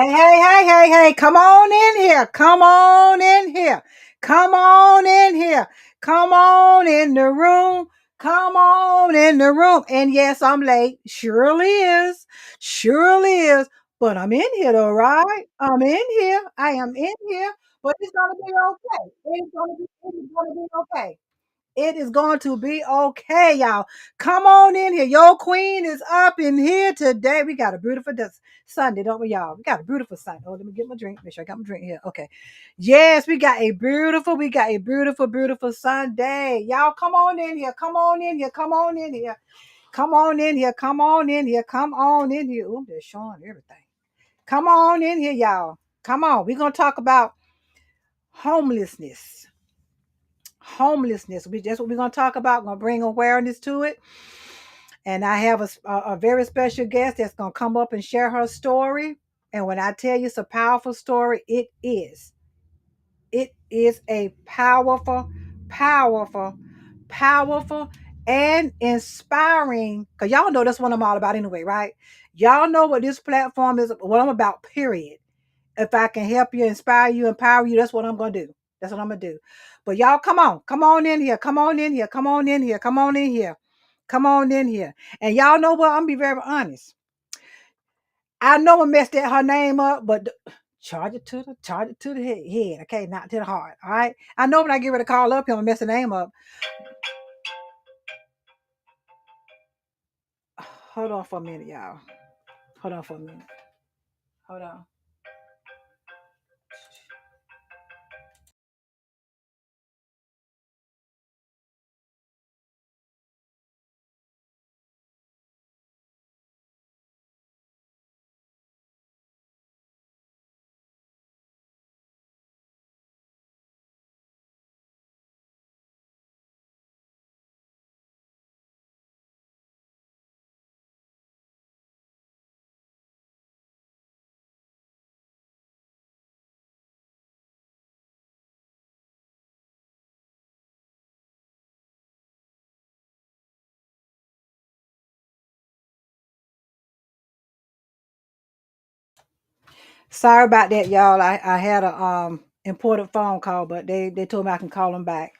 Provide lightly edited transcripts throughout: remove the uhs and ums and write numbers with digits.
Hey, come on in here. Come on in here. Come on in here. Come on in the room. Come on in the room. And yes, I'm late. Surely is. Surely is. But I'm in here though, right? I'm in here. I am in here. But it's gonna be okay. It's gonna be okay. It is going to be okay, y'all. Come on in here. Your queen is up in here today. We got a beautiful Sunday, don't we, y'all? We got a beautiful Sunday. Oh, let me get my drink. Make sure I got my drink here. Okay. Yes, we got a beautiful Sunday. Y'all, come on in here. Come on in here. Come on in here. Come on in here. Come on in here. Come on in here. Oh, they're showing everything. Come on in here, y'all. Come on. We're going to talk about homelessness. That's what we're going to talk about. We're going to bring awareness to it. And I have a very special guest that's going to come up and share her story. And when I tell you it's a powerful story, it is. It is a powerful, powerful, powerful, and inspiring. Because y'all know that's what I'm all about anyway, right? Y'all know what this platform is, what I'm about, period. If I can help you, inspire you, empower you, that's what I'm going to do. That's what I'm going to do. But y'all, come on. Come on in here. Come on in here. Come on in here. Come on in here. Come on in here. And y'all know what? I'm going to be very honest. I know I messed that her name up, but charge it to the head, okay, not to the heart. All right. I know when I get ready to call up him, I mess the name up. Hold on for a minute, y'all. Hold on for a minute. Hold on. Sorry about that, y'all. I had a important phone call, but they told me I can call them back.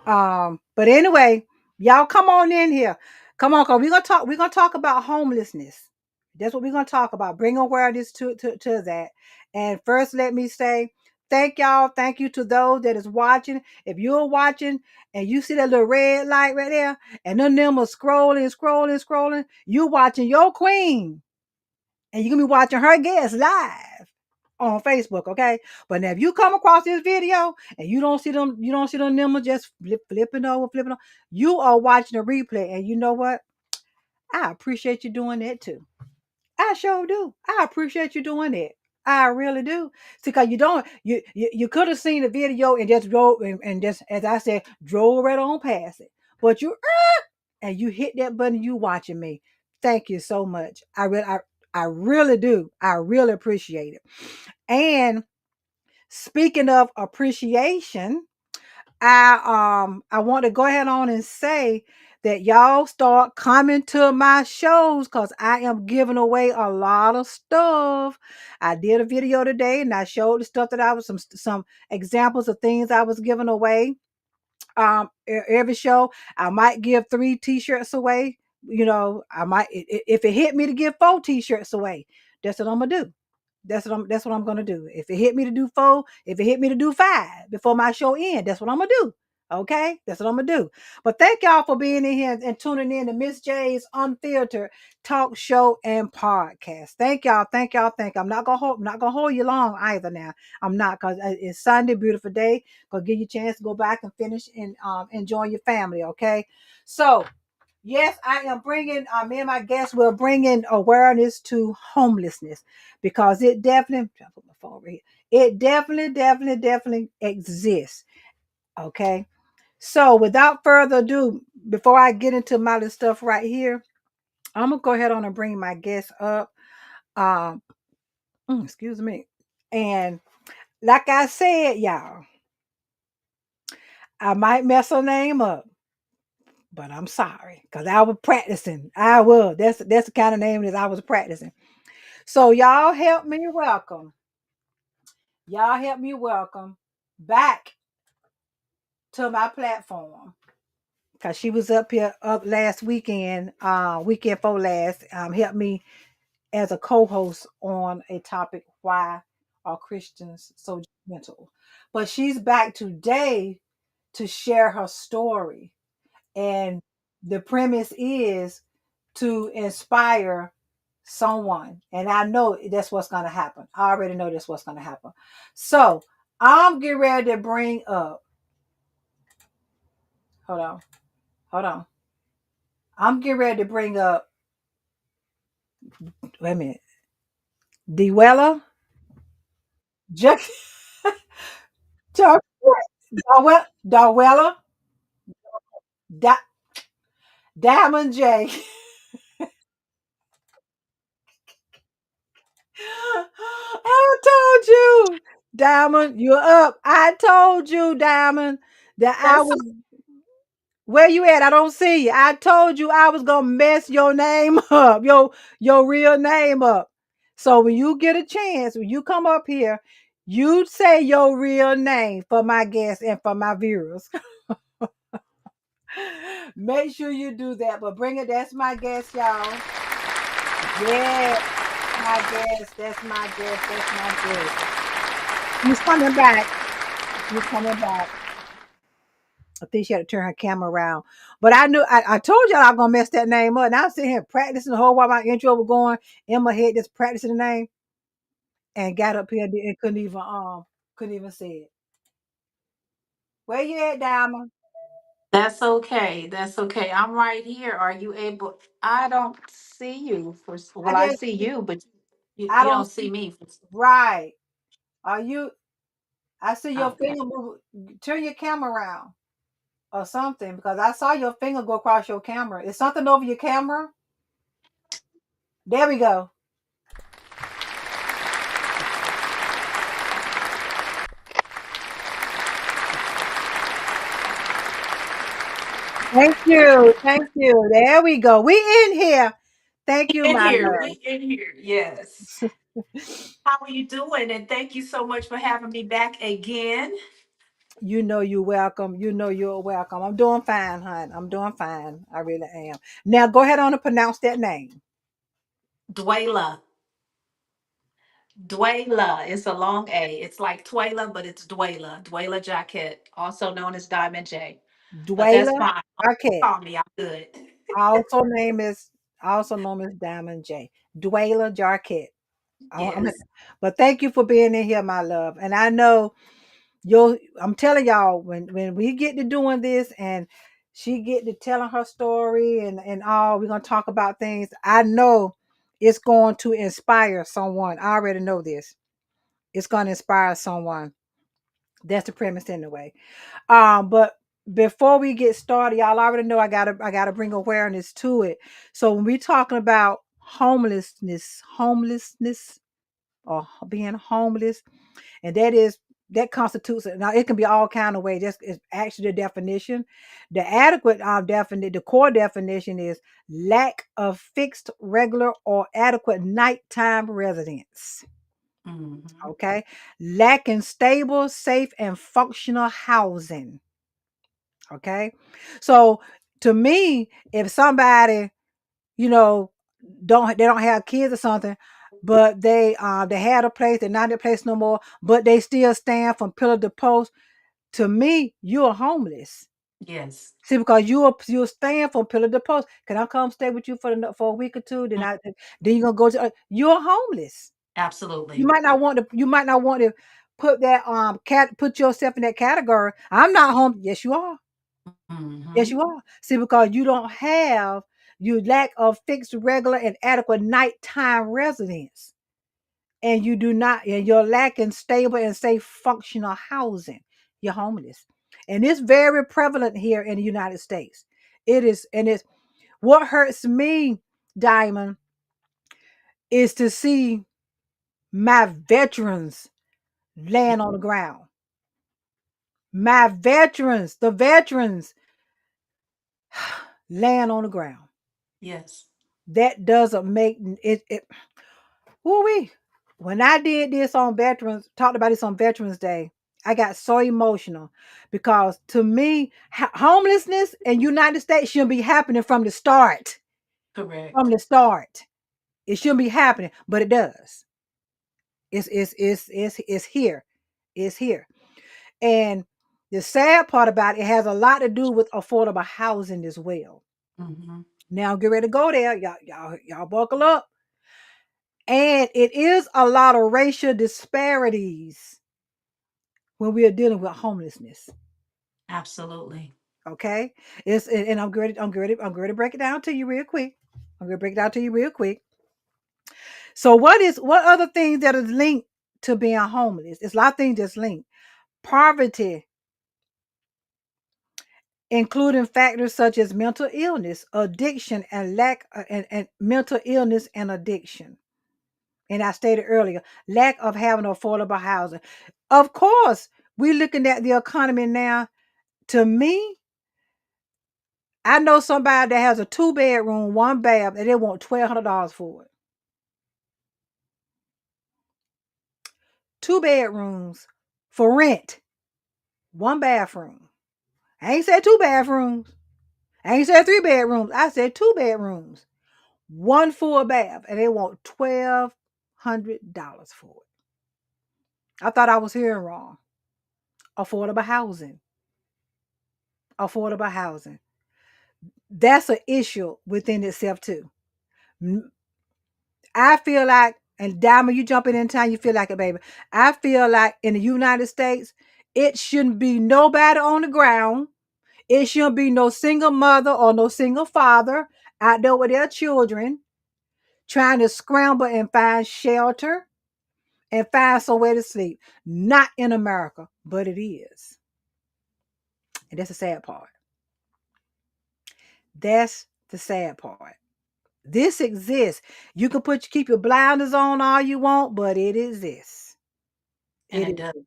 But anyway, y'all come on in here. Come on, cause we're gonna talk about homelessness. That's what we're gonna talk about. Bring awareness to that. And first let me say thank y'all. Thank you to those that is watching. If you're watching and you see that little red light right there, and them numbers scrolling, you watching your queen. And you're gonna be watching her guests live on Facebook, okay? But now if you come across this video and you don't see them numbers just flipping over, you are watching a replay. And you know what? I appreciate you doing that too. I sure do. I appreciate you doing that. I really do. See, cause you don't you could have seen the video and just drove and just as I said, drove right on past it. But you and you hit that button, you watching me. Thank you so much. I really do. I really appreciate it. And speaking of appreciation, I want to go ahead on and say that y'all start coming to my shows because I am giving away a lot of stuff. I did a video today and I showed the stuff that I was some examples of things I was giving away. Every show I might give 3 t-shirts away. I might if it hit me to give 4 t-shirts away. That's what I'm gonna do. That's what I'm gonna do. If it hit me to do 4, if it hit me to do 5 before my show end, that's what I'm gonna do. Okay, that's what I'm gonna do. But thank y'all for being in here and tuning in to Miss J's Unfiltered Talk Show and Podcast. Thank y'all, thank you. I'm not gonna hold you long either. Now I'm not, because it's Sunday, beautiful day. Gonna give you a chance to go back and finish and enjoy your family. Okay, so yes, I am bringing, me and my guests will bring in awareness to homelessness because it definitely, I'm trying to put my phone over here. It definitely exists. Okay. So without further ado, before I get into my little stuff right here, I'm going to go ahead on and bring my guest up. Um, excuse me. And like I said, y'all, I might mess her name up, but I'm sorry because I was practicing. I was. That's the kind of name that I was practicing. So y'all help me welcome Y'all help me welcome back to my platform. Cause she was up here up last weekend, weekend for last, helped me as a co-host on a topic, why are Christians so judgmental? But she's back today to share her story. And the premise is to inspire someone. And I know that's what's going to happen. I already know that's what's going to happen. So I'm getting ready to bring up, hold on, hold on. I'm getting ready to bring up, wait a minute, Dwella, Jeff, Darwella, da, Diamond J. I told you, Diamond, you're up. I told you, Diamond, that I That's was. Where you at? I don't see you. I told you I was gonna mess your name up, your real name up. So when you get a chance, when you come up here, you say your real name for my guests and for my viewers. Make sure you do that. But bring it. That's my guest, y'all. Yeah, my guest. That's my guest. That's my guest. He's coming back. He's coming back. I think she had to turn her camera around. But I knew I told y'all I was gonna mess that name up. And I was sitting here practicing the whole while my intro was going in my head, just practicing the name, and got up here and couldn't even say it. Where you at, Diamond? that's okay. That's okay. I'm right here. Are you able? I don't see you. I Well, I just see you, but I you don't don't see see me. right. Are you I see your Okay. finger move, turn your camera around or something because I saw your finger go across your camera. Is something over your camera? There we go. Thank you. Thank you. There we go. We in here. Thank you, In my here, love. we in here. Yes. How are you doing? And thank you so much for having me back again. You know you're welcome. You know you're welcome. I'm doing fine, hon. I'm doing fine. I really am. Now go ahead on and pronounce that name. Dwayla. Dwayla. It's a long A. It's like Twayla, but it's Dwayla. Dwayla Jacket, also known as Diamond J. But that's Dwayla fine. Arquette. Call me. I'm good. Also name is also known as Diamond J. Dwayla Jarquette. Yes. But thank you for being in here, my love. And I know I'm telling y'all, when we get to doing this and she get to telling her story and all, we're gonna talk about things. I know it's going to inspire someone. I already know this. It's gonna inspire someone. That's the premise anyway. But before we get started, y'all already know I gotta bring awareness to it. So when we talking about homelessness or being homeless, and that constitutes it. Now it can be all kind of ways. That's is actually the definition. The adequate the core definition is lack of fixed, regular, or adequate nighttime residence. Hmm. Okay, lacking stable, safe, and functional housing. Okay, so to me, if somebody you know don't have kids or something, but they had a place, they're not in a place no more, but they still stand from pillar to post. To me, you're homeless. Yes. See, because you're staying from pillar to post. Can I come stay with you for a week or two? Then you're gonna go to you're homeless. Absolutely. You might not want to put that put yourself in that category. I'm not home. Yes, you are. Yes, Hmm. you are. See, because you lack of fixed, regular, and adequate nighttime residence. And you do not, and you're lacking stable and safe functional housing. You're homeless. And it's very prevalent here in the United States. It is, and it's what hurts me, Diamond, is to see my veterans laying on the ground. My veterans, the veterans laying on the ground. Yes. That doesn't make it. Who we? When I did this on Veterans, talked about this on Veterans Day, I got so emotional because to me, homelessness in United States shouldn't be happening from the start. From Correct. the start, it shouldn't be happening, but it does. It's here. It's here. And the sad part about it has a lot to do with affordable housing as well. Hmm. Now get ready to go there. Y'all buckle up. And it is a lot of racial disparities when we are dealing with homelessness. Absolutely. Okay. And I'm going to break it down to you real quick. I'm gonna break it down to you real quick. So what other things that is linked to being homeless? It's a lot of things that's linked. Poverty, including factors such as mental illness, addiction, and and mental illness and addiction. And I stated earlier, lack of having affordable housing. Of course, we're looking at the economy now. To me, I know somebody that has a 2 bedroom, one bath, and they want $1,200 for it. 2 bedrooms for rent, one bathroom. I ain't said 2 bathrooms. I ain't said 3 bedrooms. I said 2 bedrooms, one full bath, and they want $1,200 for it. I thought I was hearing wrong. Affordable housing. Affordable housing. That's an issue within itself too. I feel like, and Diamond, you jumping in time, you feel like it, baby. I feel like in the United States, it shouldn't be nobody on the ground. It shouldn't be no single mother or no single father out there with their children trying to scramble and find shelter and find somewhere to sleep. Not in America, but it is. And that's the sad part. That's the sad part. This exists. You can keep your blinders on all you want, but it exists. And It it is. does.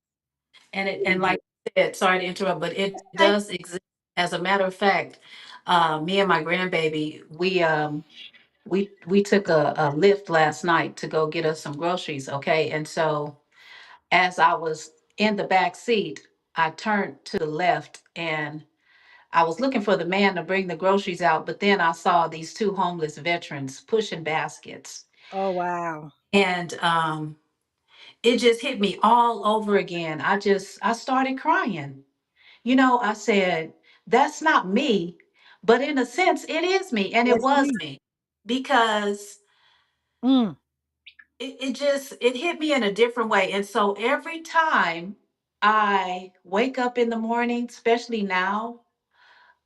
And It like you said, sorry to interrupt, but it is. does exist. As a matter of fact, me and my grandbaby, we took a lift last night to go get us some groceries. Okay, and so as I was in the back seat, I turned to the left and I was looking for the man to bring the groceries out, but then I saw these two homeless veterans pushing baskets. Oh wow. And it just hit me all over again. I started crying. I said, that's not me, but in a sense, it is me. And it That's was me. me because Mm. it hit me in a different way. And so every time I wake up in the morning, especially now,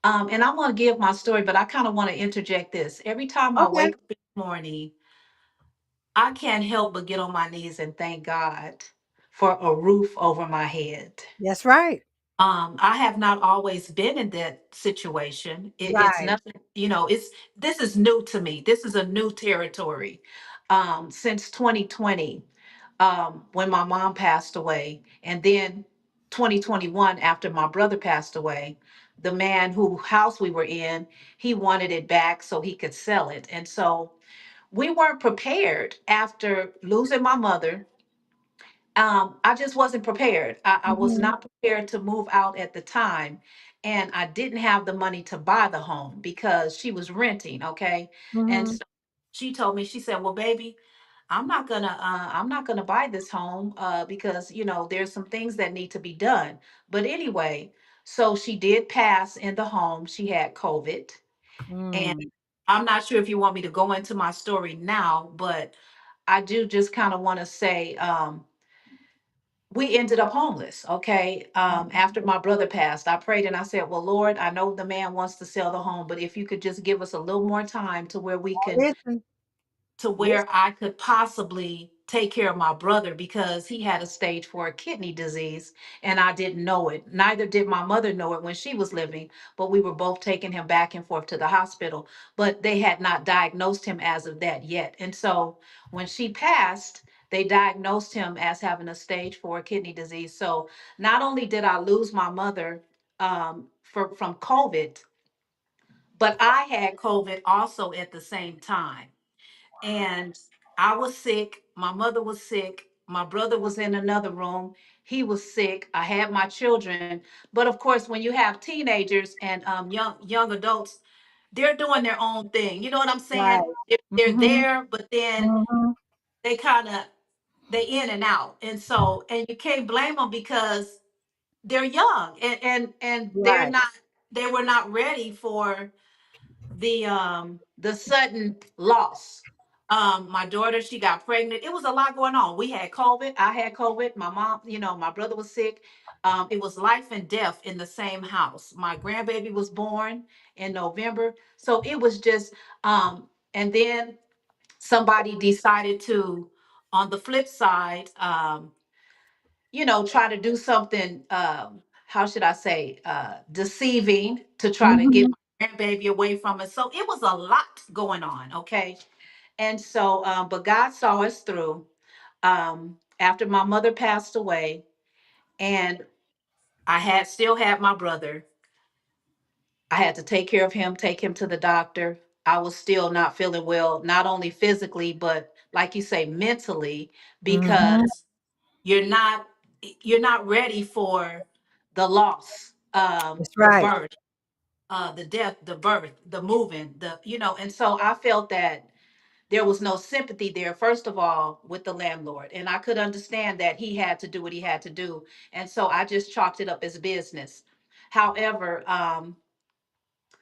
and I'm going to give my story, but I kind of want to interject this. Every time I Okay. wake up in the morning, I can't help but get on my knees and thank God for a roof over my head. That's right. I have not always been in that situation. It's Right. nothing, this is new to me. This is a new territory. Since 2020, when my mom passed away, and then 2021 after my brother passed away, the man who house we were in, he wanted it back so he could sell it. And so we weren't prepared after losing my mother. I just wasn't prepared. I was Mhm. not prepared to move out at the time. And I didn't have the money to buy the home because she was renting. Okay. And Mhm. so she told me, she said, well, baby, I'm not gonna buy this home because there's some things that need to be done. But anyway, so she did pass in the home. She had COVID. And Mm. I'm not sure if you want me to go into my story now, but I do just kind of want to say, we ended up homeless. Okay. After my brother passed, I prayed and I said, well, Lord, I know the man wants to sell the home, but if you could just give us a little more time to where we can Listen. to Listen. where I could possibly take care of my brother because he had a stage 4 kidney disease and I didn't know it. Neither did my mother know it when she was living, but we were both taking him back and forth to the hospital, but they had not diagnosed him as of that yet. And so when she passed, they diagnosed him as having a stage 4 kidney disease. So not only did I lose my mother from COVID, but I had COVID also at the same time. And I was sick. My mother was sick. My brother was in another room. He was sick. I had my children. But of course, when you have teenagers and young adults, they're doing their own thing. You know what I'm saying? Right. They're Mhm. there, but then Mhm. they kind of they in and out. And so, and you can't blame them because they're young and they're Right. not, they were not ready for the sudden loss. My daughter, she got pregnant. It was a lot going on. We had COVID. I had COVID. My mom, my brother was sick. It was life and death in the same house. My grandbaby was born in November. So it was just and then somebody decided to, on the flip side, try to do something, how should I say, deceiving to try to get Mhm. my grandbaby away from us. So it was a lot going on, okay? And so, but God saw us through. After my mother passed away, and I had still had my brother, I had to take care of him, take him to the doctor. I was still not feeling well, not only physically, but like you say, mentally, Mhm. because you're not you're not ready for the loss, That's the right. birth, the death, the birth, the moving, and so I felt that there was no sympathy there, first of all, with the landlord, and I could understand that he had to do what he had to do, and so I just chalked it up as business. However,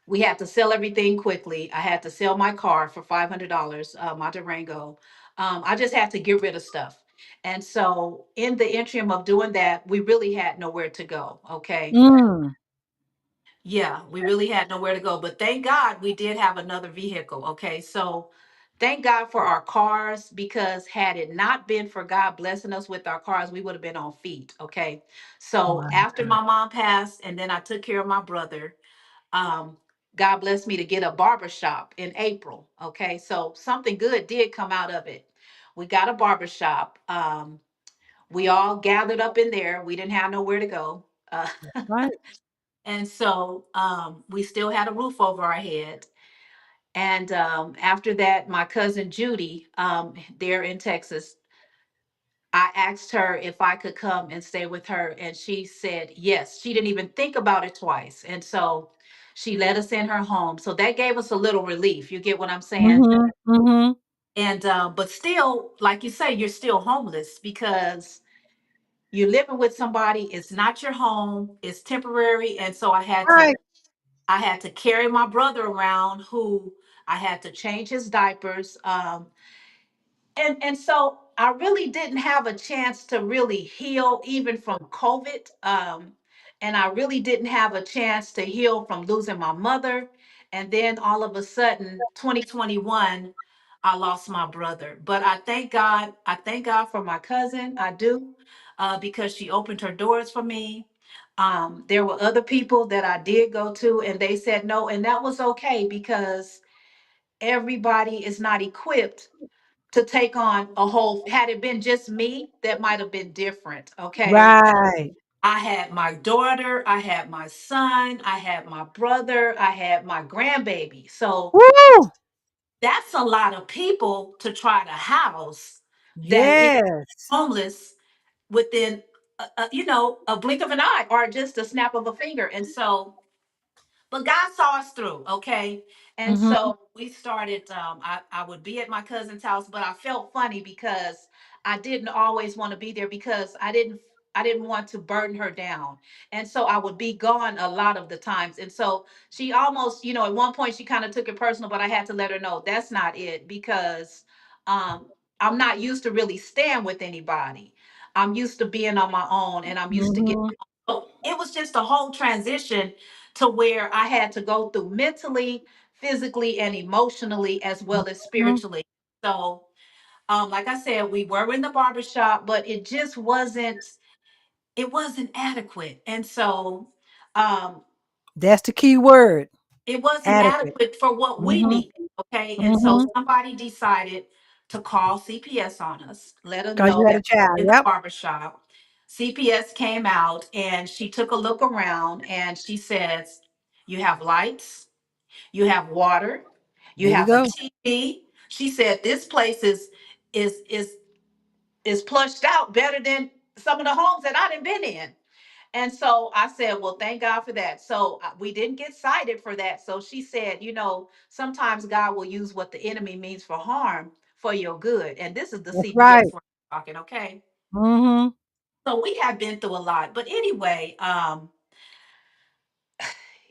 we had to sell everything quickly. I had to sell my car for $500, my Durango. I just had to get rid of stuff. And so, in the interim of doing that, we really had nowhere to go. Okay. Mm. Yeah, we really had nowhere to go. But thank God we did have another vehicle. Okay. So, thank God for our cars, because had it not been for God blessing us with our cars, we would have been on feet. Okay. So, Wow. after my mom passed, and then I took care of my brother, um, God blessed me to get a barber shop in April. Okay, so something good did come out of it. We got a barber shop. We all gathered up in there. We didn't have nowhere to go. Right. And so we still had a roof over our head. And after that, my cousin Judy, there in Texas, I asked her if I could come and stay with her, and she said yes. She didn't even think about it twice. And so she let us in her home. So that gave us a little relief. You get what I'm saying? Mhm. Mhm. And but still, like you say, you're still homeless because you're living with somebody. It's not your home. It's temporary. And so Right. I had to carry my brother around, who I had to change his diapers. And so I really didn't have a chance to really heal even from COVID. And I really didn't have a chance to heal from losing my mother. And then all of a sudden, 2021, I lost my brother. But I thank God. I thank God for my cousin. I do, because she opened her doors for me. There were other people that I did go to, and they said no, and that was okay, because everybody is not equipped to take on a whole. Had it been just me, that might have been different. Okay. Right. I had my daughter, I had my son, I had my brother, I had my grandbaby. So Woo! that's a lot of people to try to house, that is Yes. homeless within a blink of an eye, or just a snap of a finger. And so, but God saw us through, okay? And Mhm. so we started, I would be at my cousin's house, but I felt funny because I didn't always want to be there, because I didn't want to burden her down. And so I would be gone a lot of the times. And so she almost, at one point she kind of took it personal, but I had to let her know that's not it, because um I'm not used to really staying with anybody. I'm used to being on my own, and I'm used to getting, Mhm. so it was just a whole transition to where I had to go through mentally, physically, and emotionally, as well as Mhm. spiritually. So, like I said, we were in the barbershop, but it just wasn't adequate. And so, um, That's the key word. it wasn't Adequate. adequate for what we Mhm. needed. Okay. And so Mhm. somebody decided to call CPS on us, let us 'Cause know you had that a we child. were in the Yep. barbershop. CPS came out, and she took a look around, and she says, "You have lights, you have water, you There you have a go. TV." She said, "This place is is plushed out better than some of the homes that I done been in. And so I said, well, thank God for that. So we didn't get cited for that. So she said, sometimes God will use what the enemy means for harm for your good. And this is the That's CPS right. we're talking, okay? Mhm. So we have been through a lot. But anyway,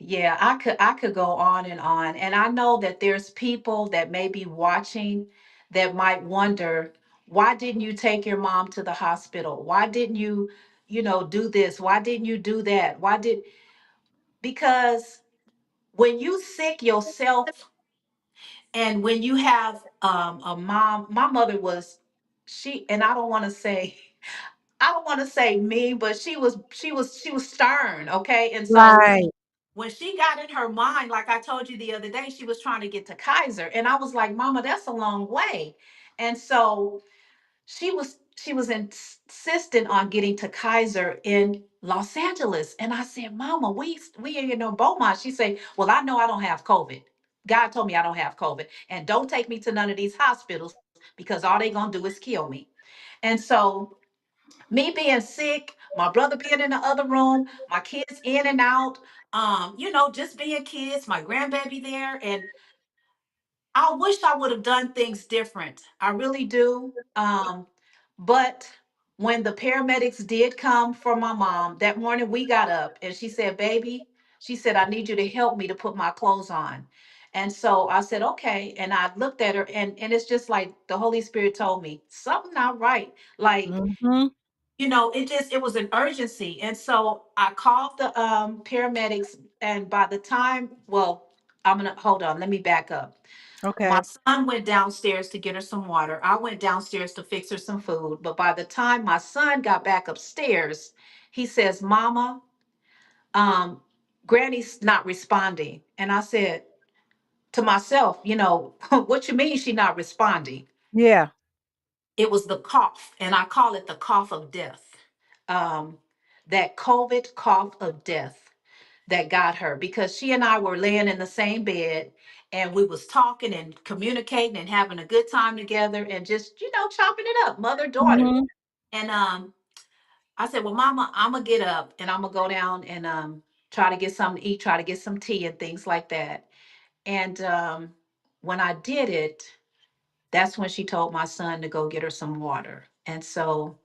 yeah, I could go on and on. And I know that there's people that may be watching that might wonder, why didn't you take your mom to the hospital? Why didn't you, do this? Why didn't you do that? Because when you sick yourself, and when you have a mom, my mother was, and I don't want to say mean, but she was stern, okay? And so Right. when she got in her mind, like I told you the other day, she was trying to get to Kaiser, and I was like, Mama, that's a long way. And so she was insistent on getting to Kaiser in Los Angeles. And I said, Mama, we ain't in no Beaumont. She said, well, I know I don't have COVID. God told me I don't have COVID. And don't take me to none of these hospitals because all they gonna do is kill me. And so me being sick, my brother being in the other room, my kids in and out, just being kids, my grandbaby there, and I wish I would have done things different. I really do. But when the paramedics did come for my mom, that morning we got up and she said, Baby, she said, I need you to help me to put my clothes on. And so I said, okay. And I looked at her, and it's just like the Holy Spirit told me, something not right. Like, Mhm. it was an urgency. And so I called the paramedics. And by the time, well, I'm going to hold on. Let me back up. My Okay. son went downstairs to get her some water. I went downstairs to fix her some food. But by the time my son got back upstairs, he says, Mama, um, Granny's not responding. And I said to myself, what you mean she not responding? Yeah. It was the cough, and I call it the cough of death. Um, that COVID cough of death that got her, because she and I were laying in the same bed, and we was talking and communicating and having a good time together and just, chopping it up, mother daughter. Mhm. And I said, well, Mama, I'm gonna get up and I'm gonna go down and try to get something to eat, try to get some tea and things like that. And when I did it, that's when she told my son to go get her some water. And so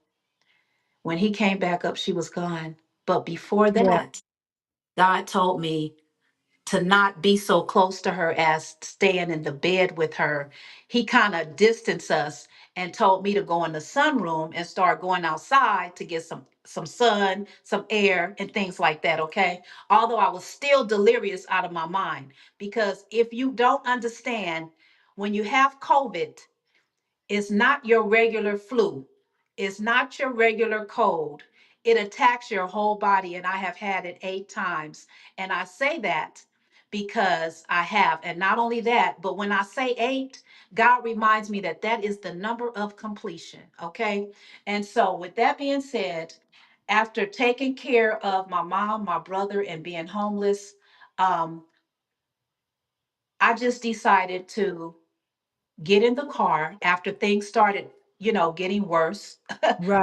when he came back up, she was gone. But before Yeah. that, God told me to not be so close to her as staying in the bed with her. He kind of distanced us and told me to go in the sunroom and start going outside to get some sun, some air, and things like that. Okay. Although I was still delirious out of my mind, because if you don't understand, when you have COVID, it's not your regular flu. It's not your regular cold. It attacks your whole body. And I have had it 8 times. And I say that because I have. And not only that, but when I say 8, God reminds me that that is the number of completion. Okay. And so, with that being said, after taking care of my mom, my brother, and being homeless, um, I just decided to get in the car after things started, getting worse.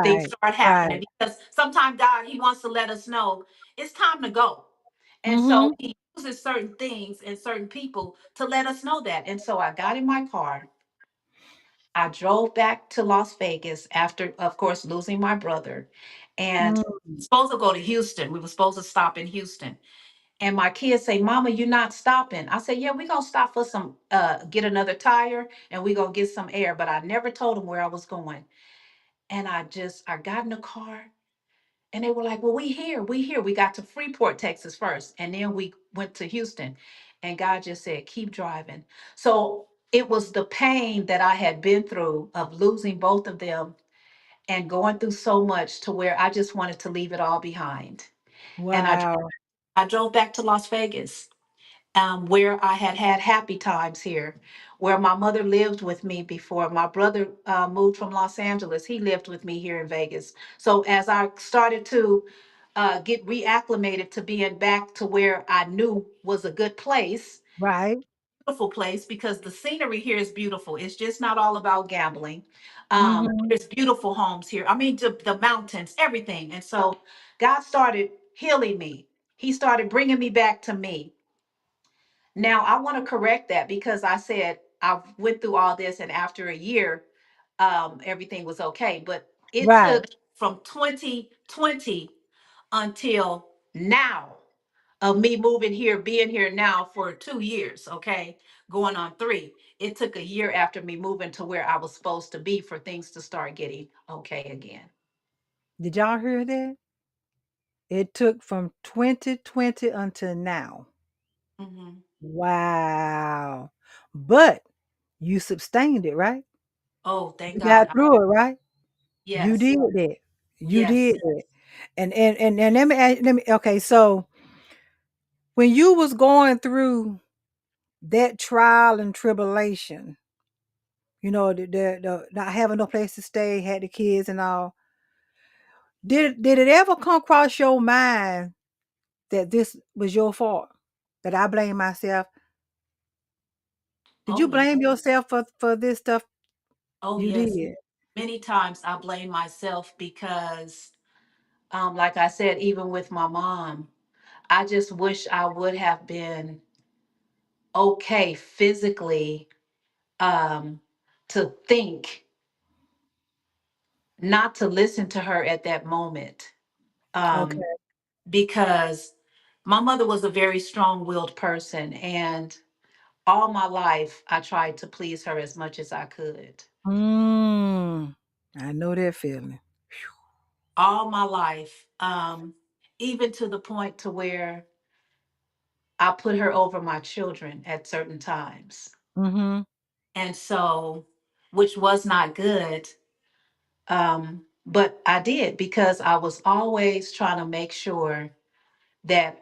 Things Right. start Right. happening because sometimes God, He wants to let us know it's time to go. And so Mhm. He uses certain things and certain people to let us know that. And so I got in my car. I drove back to Las Vegas after, of course, losing my brother. And Mm. supposed to go to Houston. We were supposed to stop in Houston. And my kids say, Mama, you're not stopping. I said, yeah, we're gonna stop for some get another tire and we're gonna get some air. But I never told them where I was going. And I got in the car and they were like, well, we here. We got to Freeport, Texas first. And then we went to Houston. And God just said, keep driving. So it was the pain that I had been through of losing both of them and going through so much to where I just wanted to leave it all behind. And Wow. I drove back to Las Vegas, where I had had happy times here, where my mother lived with me before. My brother moved from Los Angeles. He lived with me here in Vegas. So as I started to get reacclimated to being back to where I knew was a good place, Right. beautiful place because the scenery here is beautiful. It's just not all about gambling. Mhm. There's beautiful homes here. I mean, the mountains, everything. And so God started healing me. He started bringing me back to me. Now, I want to correct that because I said I went through all this and after a year, everything was okay. But it Right. took from 2020 until now of me moving here, being here now for 2 years, okay, going on three. It took a year after me moving to where I was supposed to be for things to start getting okay again. Did y'all hear that? It took from 2020 until now. Hmm. Wow. But you sustained it, right? Oh, thank You God. got through it, right? You Yes, did that. You yes. did that. And let me okay, so when you was going through that trial and tribulation, the not having no place to stay, had the kids and all, did it ever come across your mind that this was your fault? That I blame myself? Did Oh, you yeah. blame yourself for this stuff? Oh, You yes. did. Many times I blame myself because, like I said, even with my mom, I just wish I would have been okay physically, um, to think, not to listen to her at that moment. Um, Okay. because my mother was a very strong-willed person, and all my life I tried to please her as much as I could. Mm, I know that feeling. All my life, even to the point to where I put her over my children at certain times. Mhm. And so, which was not good. But I did because I was always trying to make sure that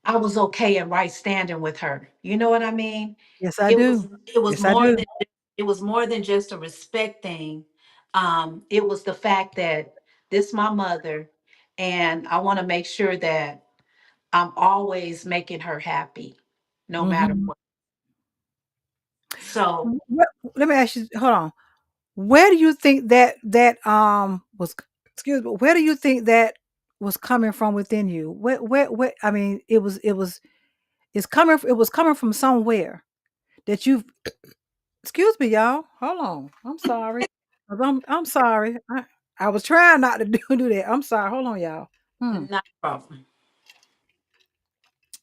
I was okay and right standing with her. You know what I mean? Yes, I It was do. it was Yes, I more do. than it was more than just a respect thing. It was the fact that this my mother, and I want to make sure that I'm always making her happy, no matter Mhm. what. So, What let me ask you, hold on. Where do you think that was excuse me, where do you think that was coming from within you? Where I mean, it was coming from somewhere that you've excuse me, y'all. Hold on. I'm sorry. I'm sorry. I was trying not to do that. I'm sorry. Hold on, y'all. Hmm. not a problem.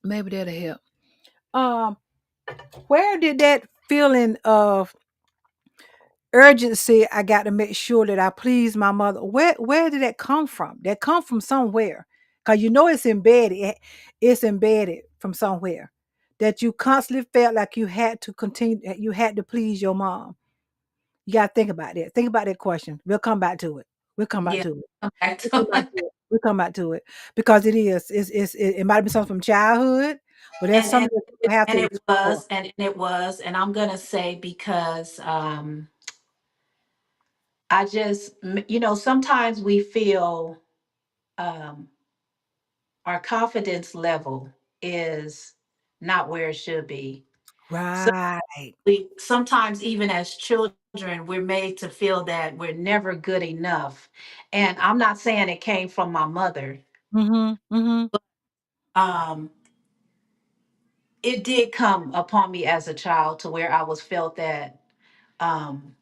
Maybe that'll help. Um, where did that feeling of urgency, I got to make sure that I please my mother, where did that come from? That come from somewhere. Cause you know it's embedded. It's embedded from somewhere. That you constantly felt like you had to continue, you had to please your mom. You gotta think about that. Think about that question. We'll come back to it. We'll come back Yeah, to it. come back We'll to come back it. to it. We'll come back to it. Because it might have been something from childhood, but that's and and something that people have and to it explore. was, and it was, and I'm gonna say because I just, sometimes we feel um, our confidence level is not where it should be. So Right. sometimes, even as children, we're made to feel that we're never good enough. And I'm not saying it came from my mother. Mhm. Mhm. Um, it did come upon me as a child to where I was felt that um,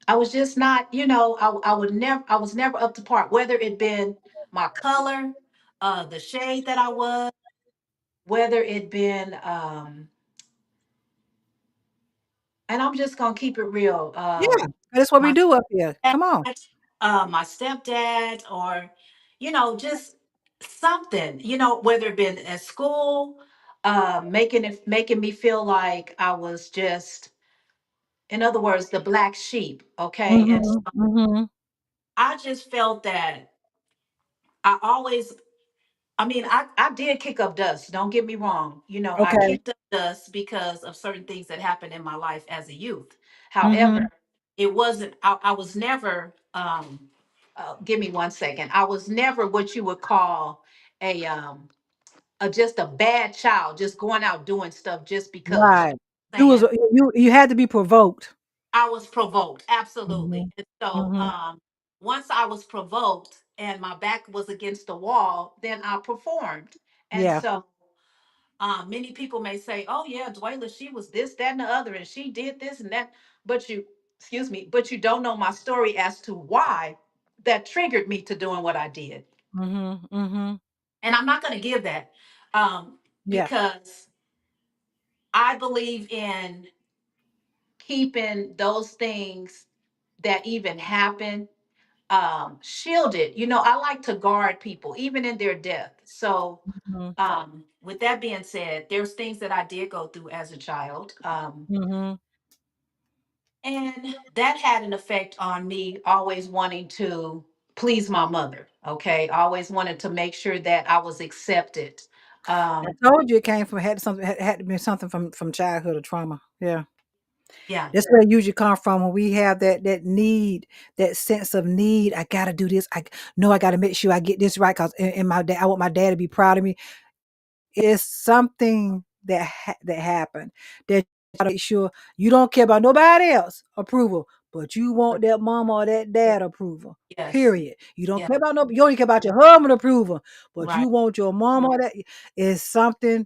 I was just not, I was never up to par, whether it been my color, the shade that I was, whether it been, and I'm just gonna keep it real, Yeah. That's what we my do up here. Come on. stepdad, my stepdad, or just something, whether it been at school, making me feel like I was just, in other words, the black sheep. Okay, and Mhm, mhm. I just felt that I always, I mean, I did kick up dust. Don't get me wrong. I Okay. kicked up dust because of certain things that happened in my life as a youth. However, Mhm. it wasn't, I was never, give me one second. I was never what you would call a, just a bad child, just going out doing stuff just because. You Right. know what You I'm was saying? you had to be provoked. I was provoked, absolutely. Mhm. And so Mhm. once I was provoked and my back was against the wall, then I performed. And Yeah. so many people may say, "Oh yeah, Dwayla, she was this, that, and the other, and she did this and that." But you, excuse me, but you don't know my story as to why that triggered me to doing what I did. Mhm. Mhm. And I'm not going to give that Yeah. because I believe in keeping those things that even happen shielded. You know, I like to guard people even in their death. So Mhm. with that being said, there's things that I did go through as a child. Mhm. And that had an effect on me always wanting to please my mother. Okay. Always wanted to make sure that I was accepted. I Um, told you it came from had to be something from childhood or trauma. Yeah. yeah. That's where it usually come from when we have that need, that sense of need. I gotta do this. I know I gotta make sure I get this right because in my dad, I want my dad to be proud of me. It's something that happened that you gotta make sure you don't care about nobody else approval, but you want that mama or that dad approval. Yes. Period. You don't Yeah. care about you don't care about your husband approval, but Right. you want your mama or that is something.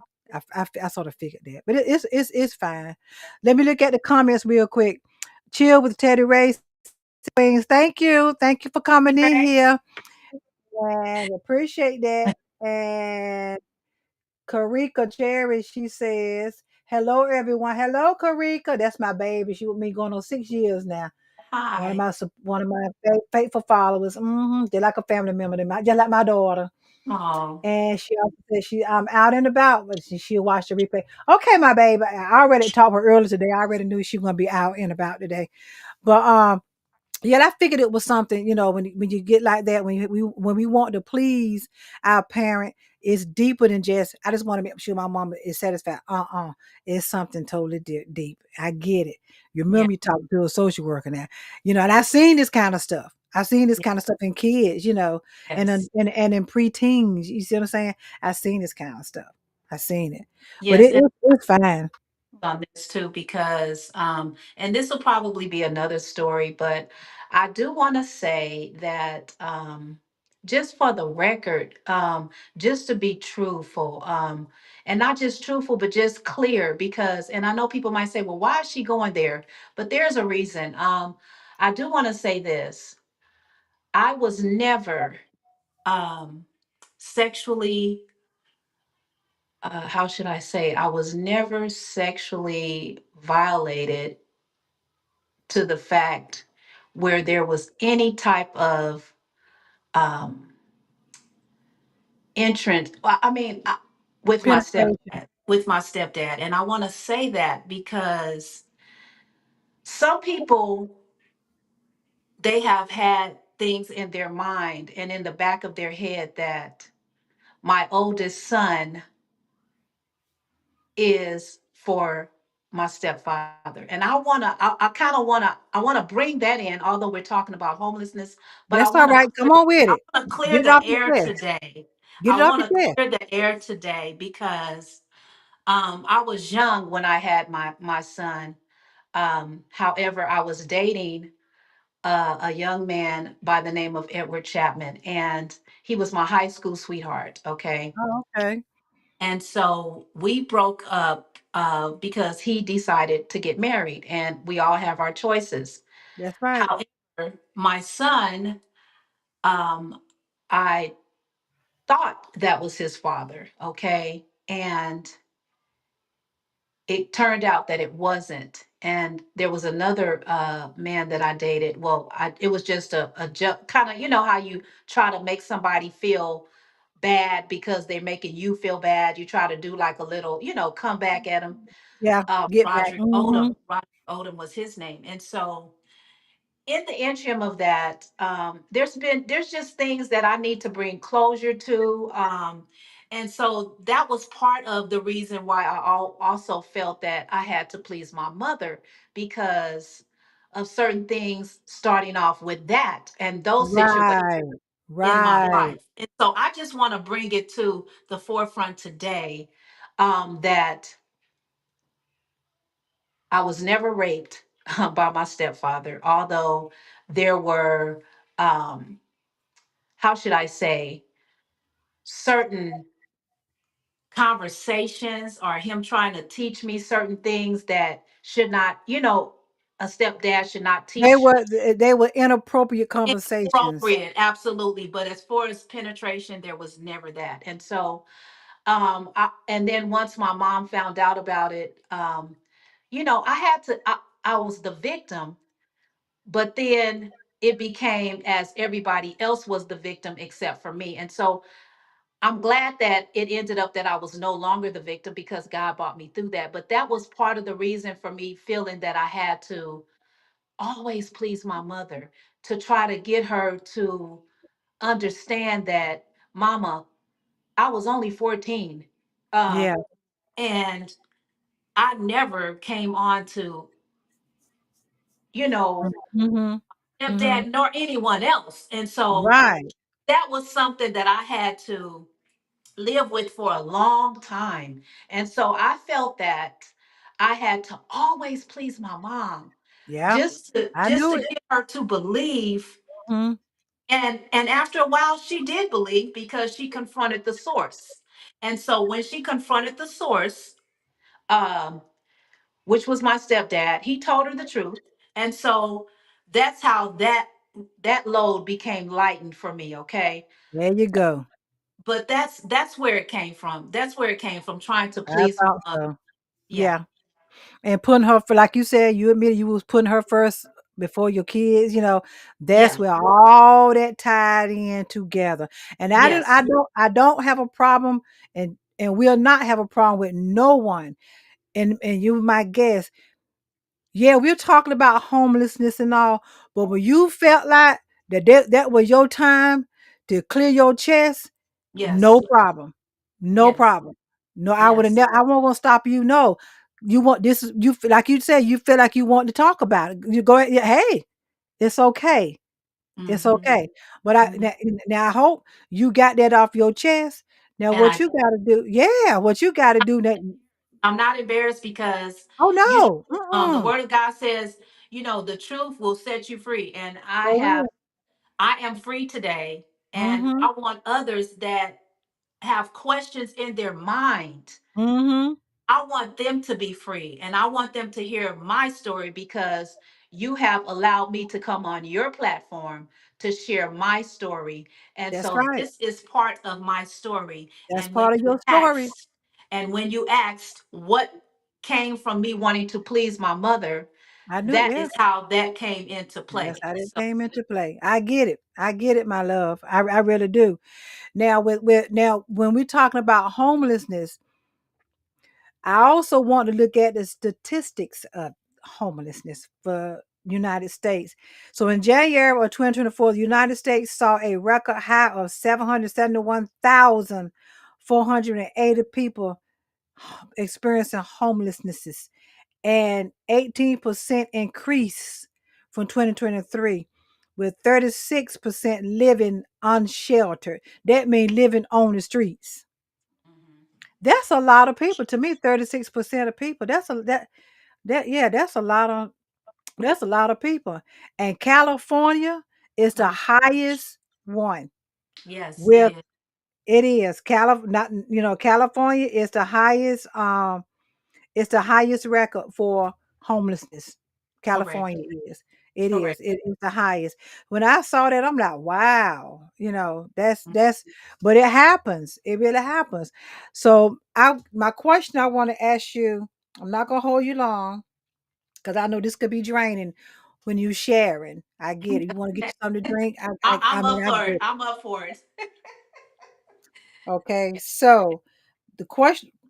I sort of figured that, but it's fine. Let me look at the comments real quick. Chill with Teddy Ray Wings. Thank you for coming in Right. here, and appreciate that. And Karika Cherry, she says, hello, everyone. Hello, Karika. That's my baby. She with me going on 6 years now. Hi. One of my faithful followers. They're like a family member. Just like my daughter. Oh, And she also said I'm out and about, but she'll watch the replay. Okay, my baby. I already talked to her earlier today. I already knew she was gonna be out and about today. But yeah, I figured it was something, when you get like that, when we want to please our parent, it's deeper than just I just want to make sure my mama is satisfied. It's something totally deep. I get it. You yeah. remember you talked to a social worker now, and I've seen this kind of stuff. I've seen this Yeah. kind of stuff in kids, Yes. and in preteens. You see what I'm saying? I've seen this kind of stuff. I've seen it, but Yes. it's fine. On this too because and this will probably be another story, but I do want to say that just for the record, just to be truthful, and not just truthful but just clear, because and I know people might say, well, why is she going there? But there's a reason. I do want to say this. I was never um sexually how should I say, I was never sexually violated to the fact where there was any type of um, entrance. I mean, with my Penetration. stepdad, with my stepdad, and I want to say that because some people they have had things in their mind and in the back of their head that my oldest son is for my stepfather. And I kind of wanna bring that in, although we're talking about homelessness, but That's all right. Come on with I it. want to clear Get it the off your air chest. today. Get I it off want your to chest. clear the air today because I was young when I had my son. However, I was dating a young man by the name of Edward Chapman, and he was my high school sweetheart. Okay. Oh, okay. And so we broke up because he decided to get married, and we all have our choices. That's right. However, my son, um, I thought that was his father, okay? And it turned out that it wasn't. And there was another man that I dated. Well, it was just a kind of, you know, how you try to make somebody feel bad because they're making you feel bad. You try to do like a little, you know, come back at them. Yeah. Get back. Roger Odom was his name. And so in the interim of that, there's just things that I need to bring closure to. And so that was part of the reason why also felt that I had to please my mother because of certain things starting off with that and those situations. Right. in my Right. life. And so I just want to bring it to the forefront today, that I was never raped by my stepfather, although there were, um, how should I say, certain conversations or him trying to teach me certain things that should not, a stepdad should not teach. They were inappropriate conversations. Inappropriate, absolutely. But as far as penetration, there was never that. And so, and then once my mom found out about it, I had to, I was the victim, but then it became as everybody else was the victim except for me. And so I'm glad that it ended up that I was no longer the victim because God brought me through that. But that was part of the reason for me feeling that I had to always please my mother, to try to get her to understand that, Mama, I was only 14. Yeah. And I never came on to, you know, Mhm. Mhm. stepdad nor anyone else. And so Right. that was something that I had to live with for a long time. And so I felt that I had to always please my mom, Yeah. just to I just knew to it. get her to believe. Mhm. And after a while she did believe because she confronted the source. And so when she confronted the source, um which was my stepdad, he told her the truth. And so that's how that load became lightened for me, okay? There you go. But that's where it came from. That's where it came from, trying to I please thought my mother. so. Yeah. Yeah. And putting her for like you said, you admitted you was putting her first before your kids, that's Yeah. where all that tied in together. And Yes. I don't have a problem and will not have a problem with no one. And you my guess. Yeah, we're talking about homelessness and all, but when you felt like that was your time to clear your chest, no Yes. problem. No Yes. problem. No, I would have Yes. never I won't gonna stop you. No. You want this is you feel like you said you feel like you want to talk about it. You go ahead, yeah, hey, it's okay. It's Hmm. okay. But Hmm. now I hope you got that off your chest. Now And what you gotta do, yeah, what you gotta do that I'm not embarrassed because oh you know no. the Mm-mm. word of God says, the truth will set you free. And Go ahead. I am free today. And Mm-hmm. I want others that have questions in their mind, Mm-hmm. I want them to be free and I want them to hear my story because you have allowed me to come on your platform to share my story. And That's so right. this is part of my story. That's And when part of you your story. asked, what came from me wanting to please my mother, I knew, that yeah. is how that came into That's play. how that So, came into play. I get it. I get it, my love. I really do. Now, with now when we're talking about homelessness, I also want to look at the statistics of homelessness for United States. So in January of 2024, the United States saw a record high of 771,480 people experiencing homelessness and 18% increase from 2023, with 36% living unsheltered. That means living on the streets. mhm. That's a lot of people. To me, 36% of people. Yeah, that's a lot of people. And California is the Mhm. highest one. Yes, it With is. it is not California is the highest it's the highest record for homelessness. Correct. California is. It is. Correct. It is the highest. When I saw that, I'm like, wow, Mhm. but it happens. It really happens. So my question I want to ask you, I'm not gonna hold you long because I know this could be draining when you sharing. I get it. You want to get you something to drink. I I'm mean, up I for get it. it. I'm up for it. Okay. So the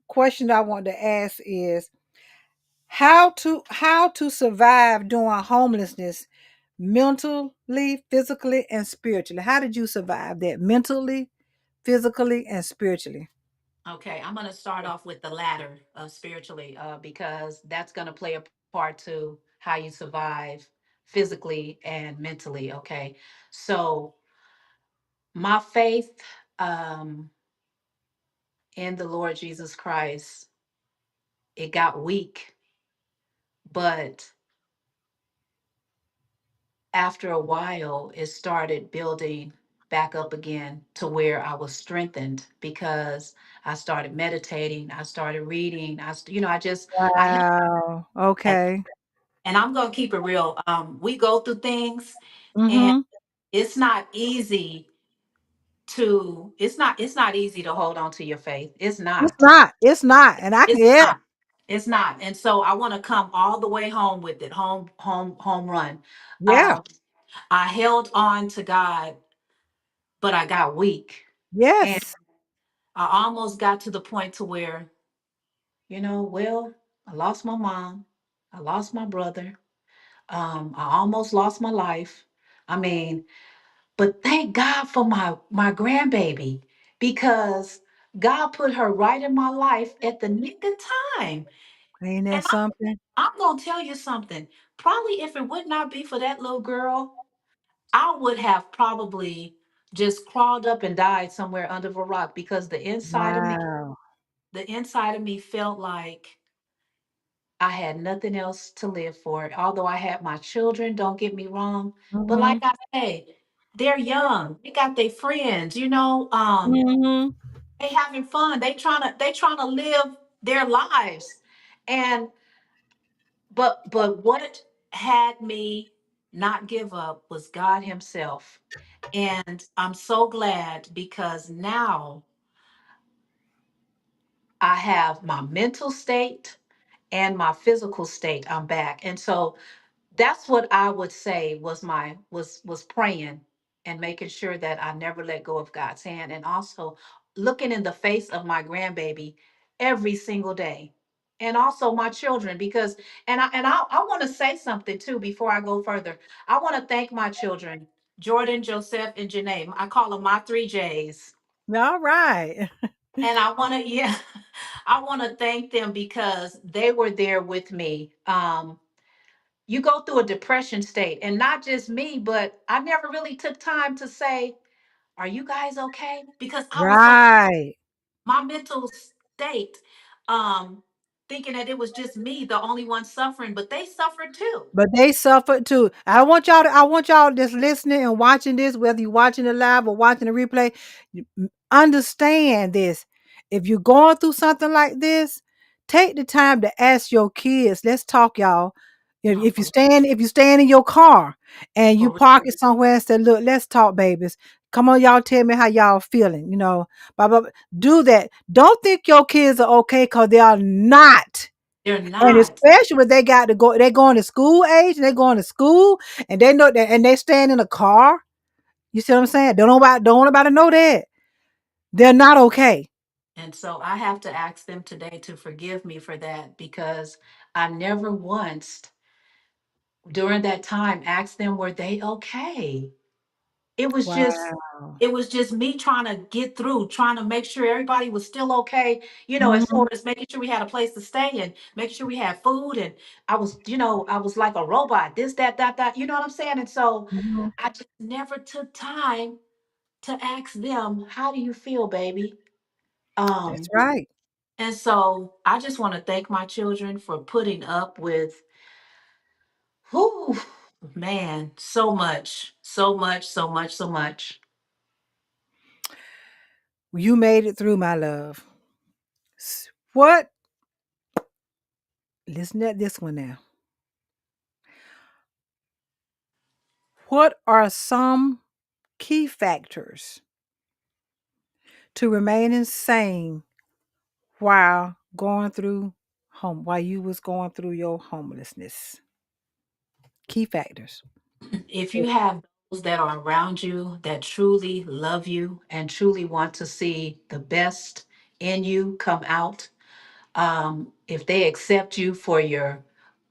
question I want to ask is how to survive during homelessness mentally, physically, and spiritually. How did you survive that mentally, physically, and spiritually? Okay, I'm going to start off with the latter spiritually, because that's going to play a part to how you survive physically and mentally. Okay, so My faith um, in the Lord Jesus Christ, it got weak, but after a while, it started building back up again to where I was strengthened because I started meditating, I started reading, I held Wow. that. Okay. And I'm gonna keep it real. We go through things, and Mm-hmm. it's not easy it's not easy to hold on to your faith. It's It's not. not. It's not. And I can It's yeah. not. It's not. And so I want to come all the way home with it. Home run. Yeah. Um, I held on to God, but I got weak. And Yes. I almost got to the point to where, well, I lost my mom. I lost my brother. I almost lost my life. I mean, but thank God for my grandbaby because God put her right in my life at the nick of time. Ain't And that something? I'm gonna tell you something. Probably if it would not be for that little girl, I would have probably just crawled up and died somewhere under a rock because Wow. the inside of me felt like I had nothing else to live for. Although I had my children, don't get me wrong. But like Mm-hmm. I say, they're young. They got their friends, Mm-hmm. they having fun. They trying to live their lives. And but what had me not give up was God Himself. And I'm so glad because now I have my mental state and my physical state. I'm back. And so that's what I would say was my was praying and making sure that I never let go of God's hand, and also looking in the face of my grandbaby every single day, and also my children, because I want to say something too before I go further. I want to thank my children, Jordan, Joseph, and Janae. I call them my three J's. All right. And I want to, yeah, I want to thank them because they were there with me. You go through a depression state, and not just me, but I never really took time to say, are you guys okay? Because I was so Right. my mental state, um thinking that it was just me, the only one suffering, but they suffered too. But they suffered too. I want y'all just listening and watching this, whether you're watching it live or watching the replay, understand this. If you're going through something like this, take the time to ask your kids. Let's talk, y'all. Oh, If you stand in your car and you for real. park it somewhere and say, look, let's talk, babies. Come on, y'all, tell me how y'all feeling, blah, blah, blah. Do that. Don't think your kids are okay because they are not. They're And not. especially when they got to go, they're going to school age, and they're going to school, and they know that, and they stand in a car. You see what I'm saying? Don't nobody know that they're not okay. And so I have to ask them today to forgive me for that, because I never once during that time asked them were they okay. It was just Wow. it was just me trying to get through, trying to make sure everybody was still okay, as Mhm, far as making sure we had a place to stay and making sure we had food. And I was like a robot, this, that, you know what I'm saying? And so mhm. I just never took time to ask them, how do you feel, baby? That's Um, right. and so I just want to thank my children for putting up with, whoo, man, so much, so much, so much, so much. You made it through, my love. What? Listen at this one now. What are some key factors to remaining sane while you was going through your homelessness? Key factors. If you have those that are around you that truly love you and truly want to see the best in you come out, if they accept you for your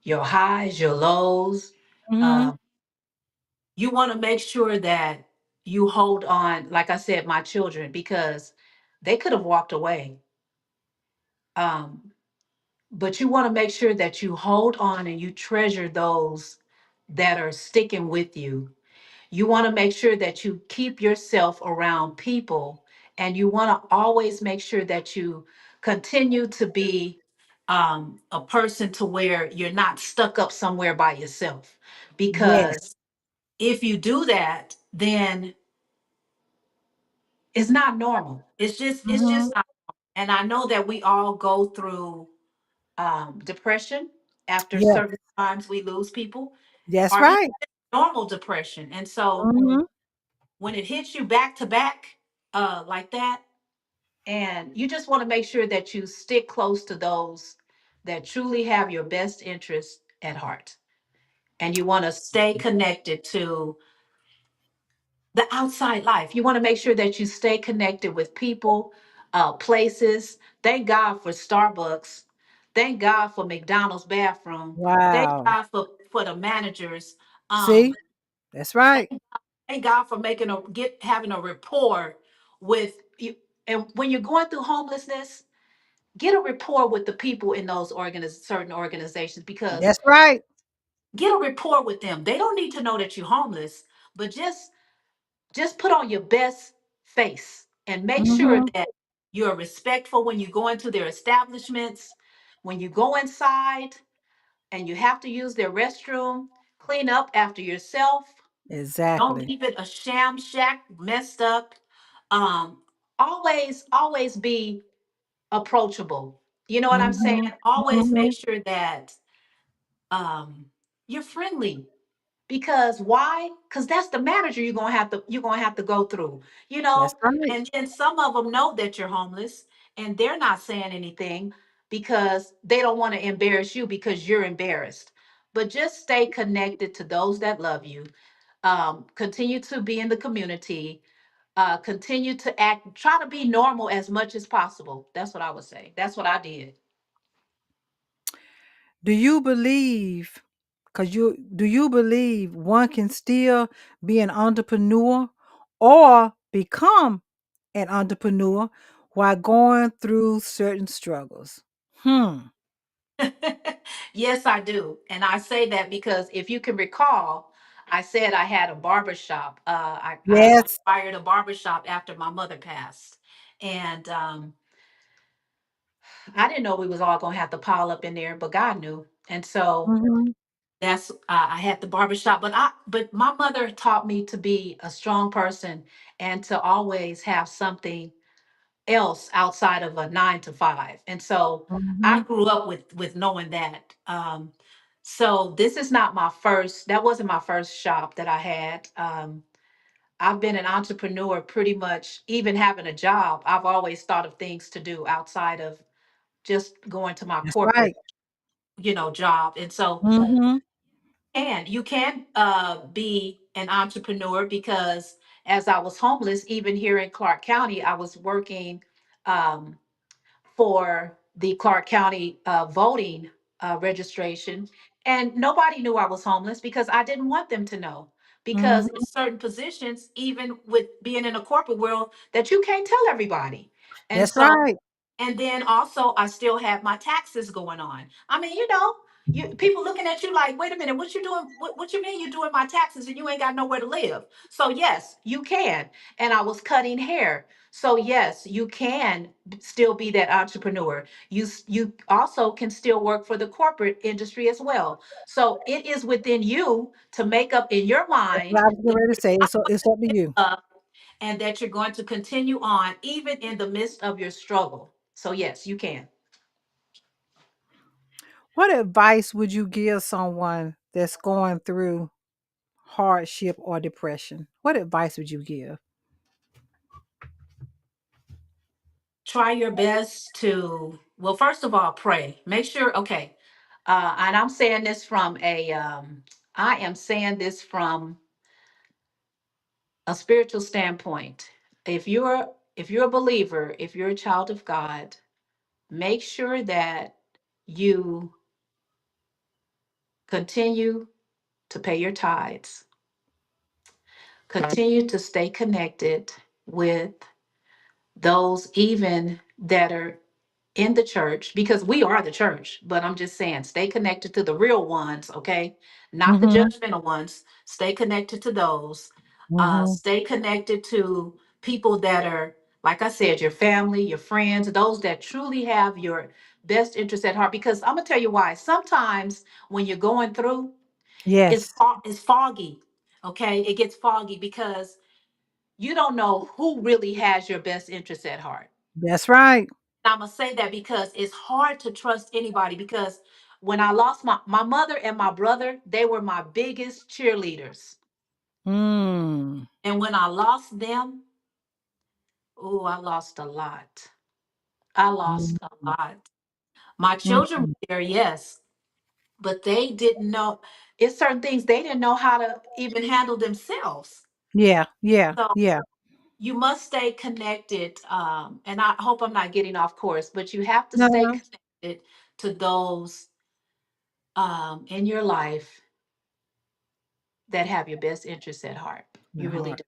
highs, your lows, Mhm. uh, you want to make sure that you hold on. Like I said, my children, because they could have walked away, um, but you want to make sure that you hold on and you treasure those that are sticking with you. You want to make sure that you keep yourself around people, and you want to always make sure that you continue to be a person to where you're not stuck up somewhere by yourself. Yes. Because if you do that, then it's not normal. It's just Mhm. not. And I know that we all go through depression after Yes. certain times we lose people, That's or even right. normal depression. And so Mhm. when it hits you back to back like that, and you just want to make sure that you stick close to those that truly have your best interest at heart. And you want to stay connected to the outside life. You want to make sure that you stay connected with people, places. Thank God for Starbucks. Thank God for McDonald's bathroom. Thank Wow. God for the managers. See? Um, That's right. thank God for making a get having a rapport with you. And when you're going through homelessness, get a rapport with the people in those certain organizations, because That's right. get a rapport with them. They don't need to know that you're homeless, but just put on your best face and make sure Mhm. that you're respectful when you go into their establishments. When you go inside and you have to use their restroom, clean up after yourself. Don't Exactly. leave it a sham shack messed up. um always be approachable. You know what I'm saying? Mhm. Always make Mhm. sure that um you're friendly. Because why? Because that's the manager you're gonna have to go through, That's right. and then some of them know that you're homeless, and they're not saying anything because they don't want to embarrass you because you're embarrassed. But just stay connected to those that love you. Continue to be in the community. Continue to act, try to be normal as much as possible. That's what I would say. That's what I did. Do you believe, do you believe one can still be an entrepreneur or become an entrepreneur while going through certain struggles? Hmm. Yes, I do. And I say that because if you can recall, I said I had a barber shop. I Yes. acquired a barber shop after my mother passed. And I didn't know we was all going to have to pile up in there, but God knew. And so Mhm. that's I had the barber shop. But my mother taught me to be a strong person and to always have something else outside of a 9 to 5. And so I Mhm. grew up with knowing that. So this is not my first, that wasn't my first shop that I had. I've been an entrepreneur pretty much, even having a job. I've always thought of things to do outside of just going to my That's corporate, right. job. And so, Mhm. and you can be an entrepreneur because as I was homeless, even here in Clark County, I was working um, for the Clark County voting registration. And nobody knew I was homeless because I didn't want them to know. Because in Mhm. certain positions, even with being in a corporate world, that you can't tell everybody. And That's so, right. and then also I still have my taxes going on. I mean, you people looking at you like, wait a minute, what you doing? What you mean you doing my taxes and you ain't got nowhere to live? So yes, you can. And I was cutting hair. So yes, you can still be that entrepreneur. You also can still work for the corporate industry as well. So it is within you to make up in your That's what mind I was getting that ready to you're say. not It's up to you. up and that you're going to continue on even in the midst of your struggle. So yes, you can. What advice would you give someone that's going through hardship or depression? What advice would you give? Try your best to, well, first of all, pray. Make sure, okay. And I'm saying this from I am saying this from a spiritual standpoint. If you're a believer, if you're a child of God, make sure that you continue to pay your tithes, continue to stay connected with those even that are in the church, because we are the church. But I'm just saying, stay connected to the real ones, okay? Not the Mhm. judgmental ones. Stay connected to those. Mhm. Stay connected to people that are, like I said, your family, your friends, those that truly have your best interest at heart. Because I'm gonna tell you why. Sometimes when you're going through, Yes. it's foggy. Okay, it gets foggy because you don't know who really has your best interest at heart. That's right. I'm gonna say that because it's hard to trust anybody. Because when I lost my mother and my brother, they were my biggest cheerleaders. Mm. And when I lost them, oh, I lost a lot. I lost Mhm. a lot. My children Mhm. were there, yes, but they didn't know. It's certain things they didn't know how to even handle themselves. Yeah, yeah, So yeah. you must stay connected. And I hope I'm not getting off course, but you have to stay No, connected to those in your life that have your best interests at heart. at You really heart, do.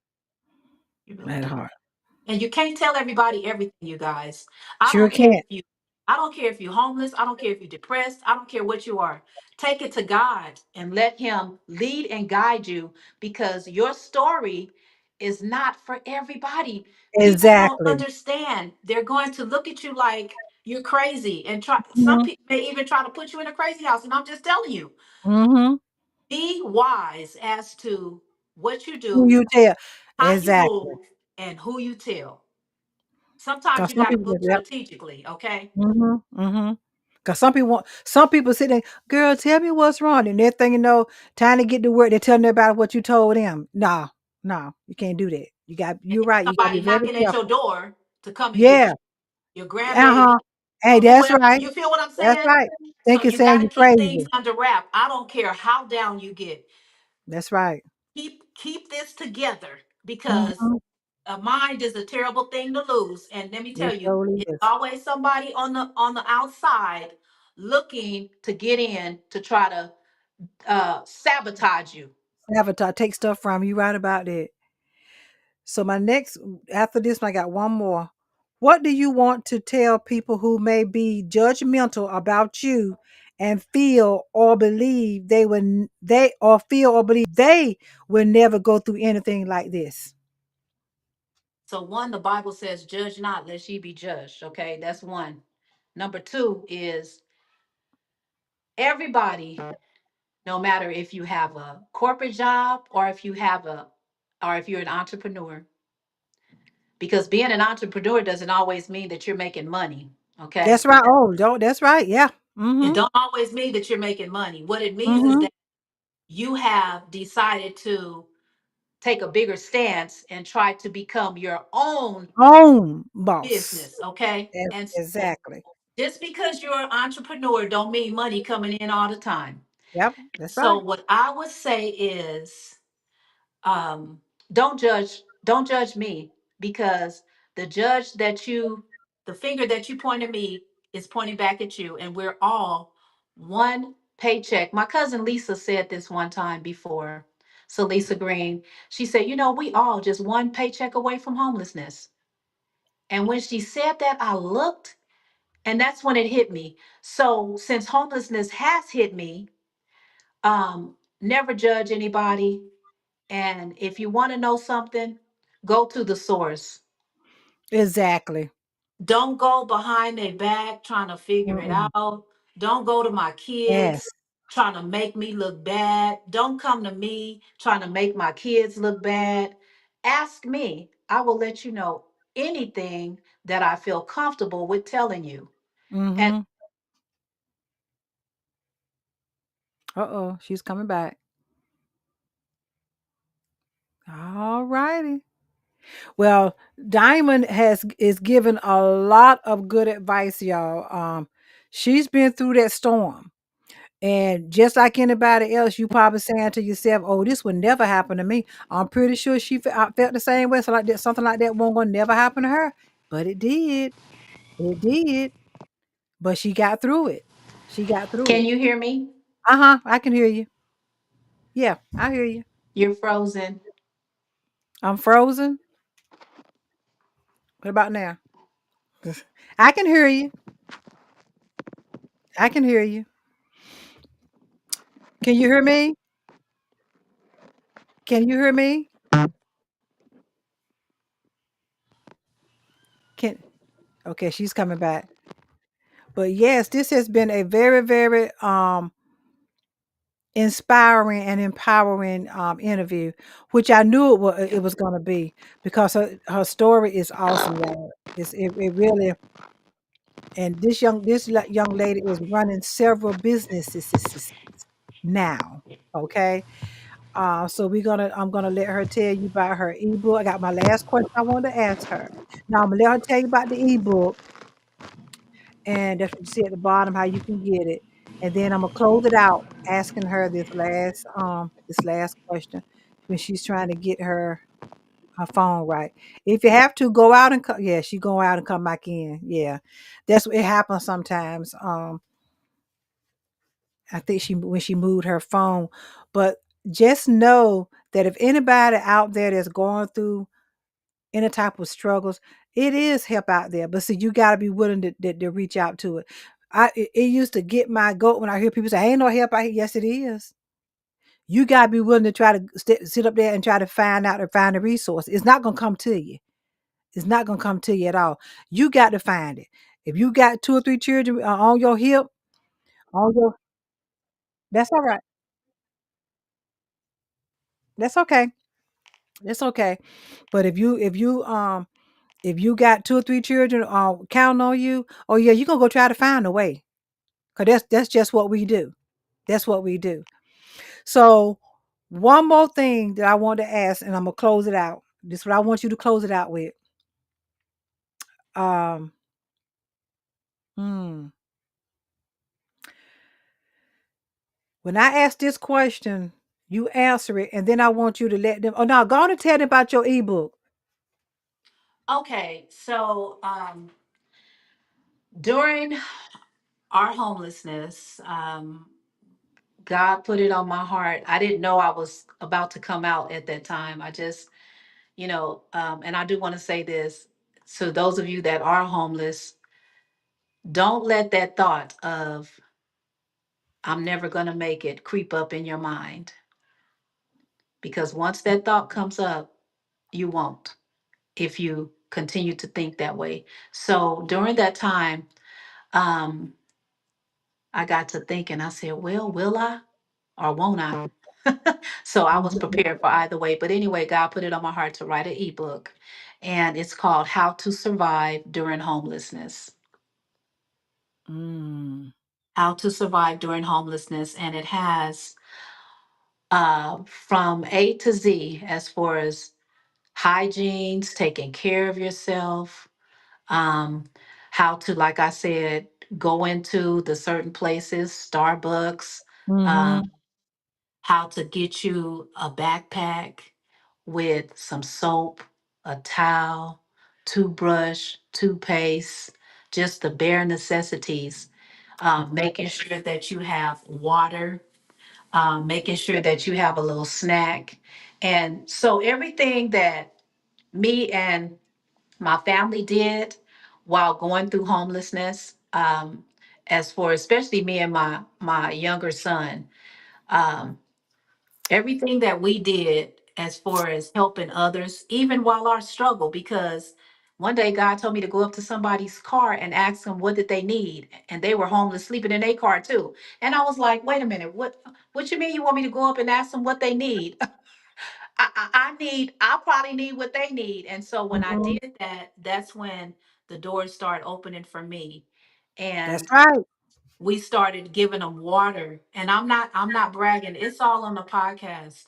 You really at do. heart. And you can't tell everybody everything, you guys. I Sure don't care if can't. you I don't care if you're homeless, I don't care if you're depressed, I don't care what you are. Take it to God and let him lead and guide you because your story is not for everybody. People don't Exactly. understand. They're going to look at you like you're crazy and try some Mhm. people may even try to put you in a crazy house and I'm just telling you, Mhm. be wise as to what you Who do, you tell. how you Exactly. move, and who you tell. Sometimes 'Cause you some got to people move just yep. strategically, okay? Mhm. Mhm. 'Cause some people sit there, "Girl, tell me what's wrong," and next thing you know, time to get to work, they're telling everybody what you told them. Nah, nah, you can't do that. And You're then right, you gotta be somebody very knocking at your careful. door to come and get Yeah. you. Your grandbaby. Uh-huh. Hey, So you that's whatever right. you feel what I'm That's saying? right. So Think you're you saying got to you keep things crazy. under wrap. I don't care how down you get. That's right. Keep this together because Mhm. a mind is a terrible thing to lose. And let me tell It you, surely it's is. always somebody on the outside looking to get in to try to sabotage you. Avatar, take stuff from you. Right about that. So my next after this one, I got one more. What do you want to tell people who may be judgmental about you and feel or believe they or feel or believe they will never go through anything like this? So one, the Bible says, "Judge not, lest ye be judged." Okay, that's one. Number two is everybody, no matter if you have a corporate job or if you have a or if you're an entrepreneur, because being an entrepreneur doesn't always mean that you're making money. Okay, That's right. Oh, don't that's right. Yeah. it Mm-hmm. don't always mean that you're making money. What it means is Mm-hmm. that you have decided to take a bigger stance and try to become your own Own boss. business. Okay, and so Exactly. just because you're an entrepreneur don't mean money coming in all the time. Yep. That's So right. what I would say is um don't judge me because the judge that you the finger that you point at me is pointing back at you and we're all one paycheck. My cousin Lisa said this one time before. So Lisa Green, she said, we all just one paycheck away from homelessness. And when she said that, I looked and that's when it hit me. So since homelessness has hit me, never judge anybody. And if you want to know something, go to the source. Exactly. Don't go behind their back trying to figure it Mm-mm. out. Don't go to my Yes. kids trying to make me look bad. Don't come to me trying to make my kids look bad. Ask me. I will let you know anything that I feel comfortable with telling you. And Mm-hmm. Uh-oh, she's coming back. All righty. Well, Diamond is given a lot of good advice, y'all. She's been through that storm. And just like anybody else, you probably saying to yourself, "Oh, this would never happen to me." I'm pretty sure felt the same way. So like that, something like that won't gonna never happen to her, but it did. It did. But she got through it. She got through can it. you hear me? Uh-huh. I can hear you. Yeah, I hear you. You're frozen. I'm frozen. What about now? I can hear you. I can hear you. Can you hear me? Can you hear me? Can okay, she's coming back. But yes, this has been a very, very inspiring and empowering interview, which I knew it was going to be because her story is awesome, y'all. It really, and young lady is running several businesses now. Okay, so I'm gonna let her tell you about her ebook. I got my last question I wanted to ask her. Now I'm gonna let her tell you about the ebook, and that's what you see at the bottom how you can get it. And then I'm gonna close it out asking her this last question when she's trying to get her phone right. If you have to go out and yeah, she go out and come back in. Yeah, that's what it happens sometimes. I think she when she moved her phone, but just know that if anybody out there that's going through any type of struggles, it is help out there. But see, you got to be willing to reach out to it. It used to get my goat when I hear people say, "Ain't no help out here." Yes, it is. You got to be willing to try to sit up there and try to find out or find a resource. It's not gonna come to you. It's not gonna come to you at all. You got to find it. If you got two or three children on your hip, on your that's all right. That's okay. That's okay. But if you got two or three children counting on you, oh yeah, you're gonna go try to find a way. Cause that's just what we do. That's what we do. So one more thing that I want to ask, and I'm gonna close it out. This is what I want you to close it out with. Um, hmm. When I ask this question, you answer it, and then I want you to let them. Oh no, go on and tell them about your ebook. Okay, so during our homelessness, God put it on my heart. I didn't know I was about to come out at that time. I just, and I do want to say this. So, those of you that are homeless, don't let that thought of, I'm never going to make it, creep up in your mind. Because once that thought comes up, you won't if you continue to think that way. So, during that time, um, I got to thinking, I said, well, will I or won't I? So I was prepared for either way. But anyway, God put it on my heart to write an ebook, and it's called How to Survive During Homelessness. Mm, How to Survive During Homelessness. And it has from A to Z as far as hygienes, taking care of yourself, um, how to, like I said, go into the certain places, Starbucks, mm-hmm, um, how to get you a backpack with some soap, a towel, toothbrush, toothpaste, just the bare necessities. Making sure that you have water, making sure that you have a little snack. And so everything that me and my family did while going through homelessness, as for especially me and my younger son, um, everything that we did as far as helping others, even while our struggle, because one day God told me to go up to somebody's car and ask them what did they need, and they were homeless, sleeping in their car too. And I was like, wait a minute, what you mean you want me to go up and ask them what they need? I probably need what they need. And so when I mm-hmm. did that, that's when the doors started opening for me. That's And right. we started giving them water. And I'm not bragging. It's all on the podcast.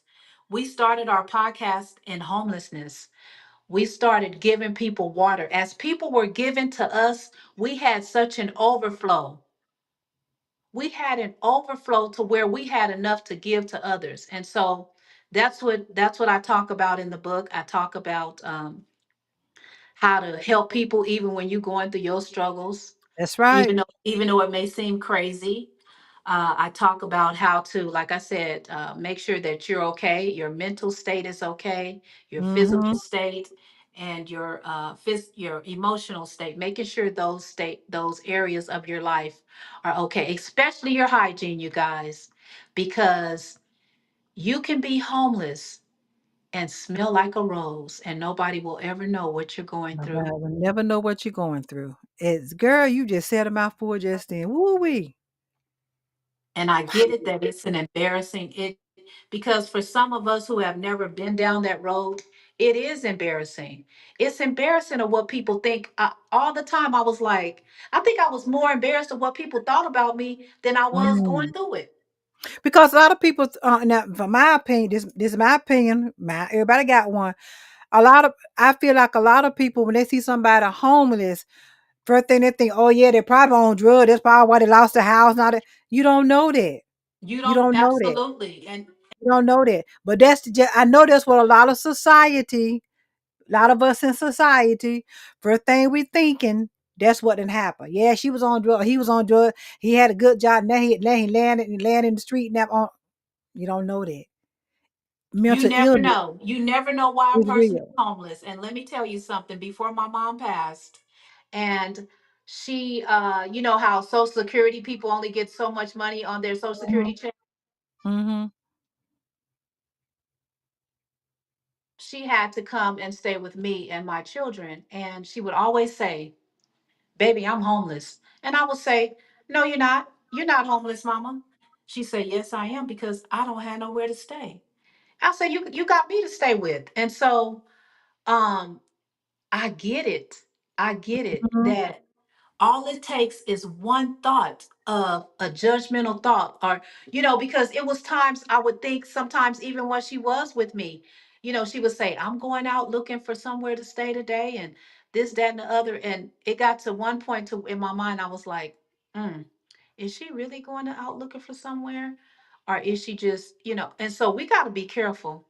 We started our podcast in homelessness. We started giving people water. As people were given to us, we had such an overflow. We had an overflow to where we had enough to give to others. And so that's what I talk about in the book. I talk about how to help people even when you're going through your struggles, That's right. even though it may seem crazy. I talk about how to, like I said, make sure that you're okay, your mental state is okay, your Mm-hmm. physical state, and your emotional state. Making sure those areas of your life are okay, especially your hygiene, you guys, because you can be homeless and smell like a rose, and nobody will ever know what you're going through. Nobody will never know what you're going through. It's girl, you just said a mouthful just then. Woo wee. And I get it that it's an embarrassing it because for some of us who have never been down that road, it is embarrassing. It's embarrassing of what people think. All the time, I was like, I think I was more embarrassed of what people thought about me than I was going Mm. through it. Because a lot of people, now, for my opinion, this is my opinion. Everybody got one. I feel like a lot of people when they see somebody homeless, first thing they think, oh yeah, they're probably on drugs. That's probably why they lost their house. Not that you don't know that. You You don't don't know that. absolutely. And You don't know that. But I know that's what a lot of society, a lot of us in society, first thing we thinking, that's what didn't happen. Yeah, she was on drugs. He was on drugs. He had a good job. Now he landed in the street. Now you don't know that you mental never illness know. You never know why a is person is real. homeless. And let me tell you something, before my mom passed, and she you know how social security people only get so much money on their social security Mhm, check. mhm, She had to come and stay with me and my children. And she would always say, baby, I'm homeless. And I would say, no, you're not. You're not homeless, mama. She said, yes, I am, because I don't have nowhere to stay. I said, you got me to stay with. And so um I get it. I get it mhm. that all it takes is one thought of a judgmental thought, or because it was times I would think, sometimes even when she was with me, she would say, I'm going out looking for somewhere to stay today, and this, that, and the other. And it got to one point to in my mind, I was like, mm, is she really going out looking for somewhere, or is she just, and so we got to be careful.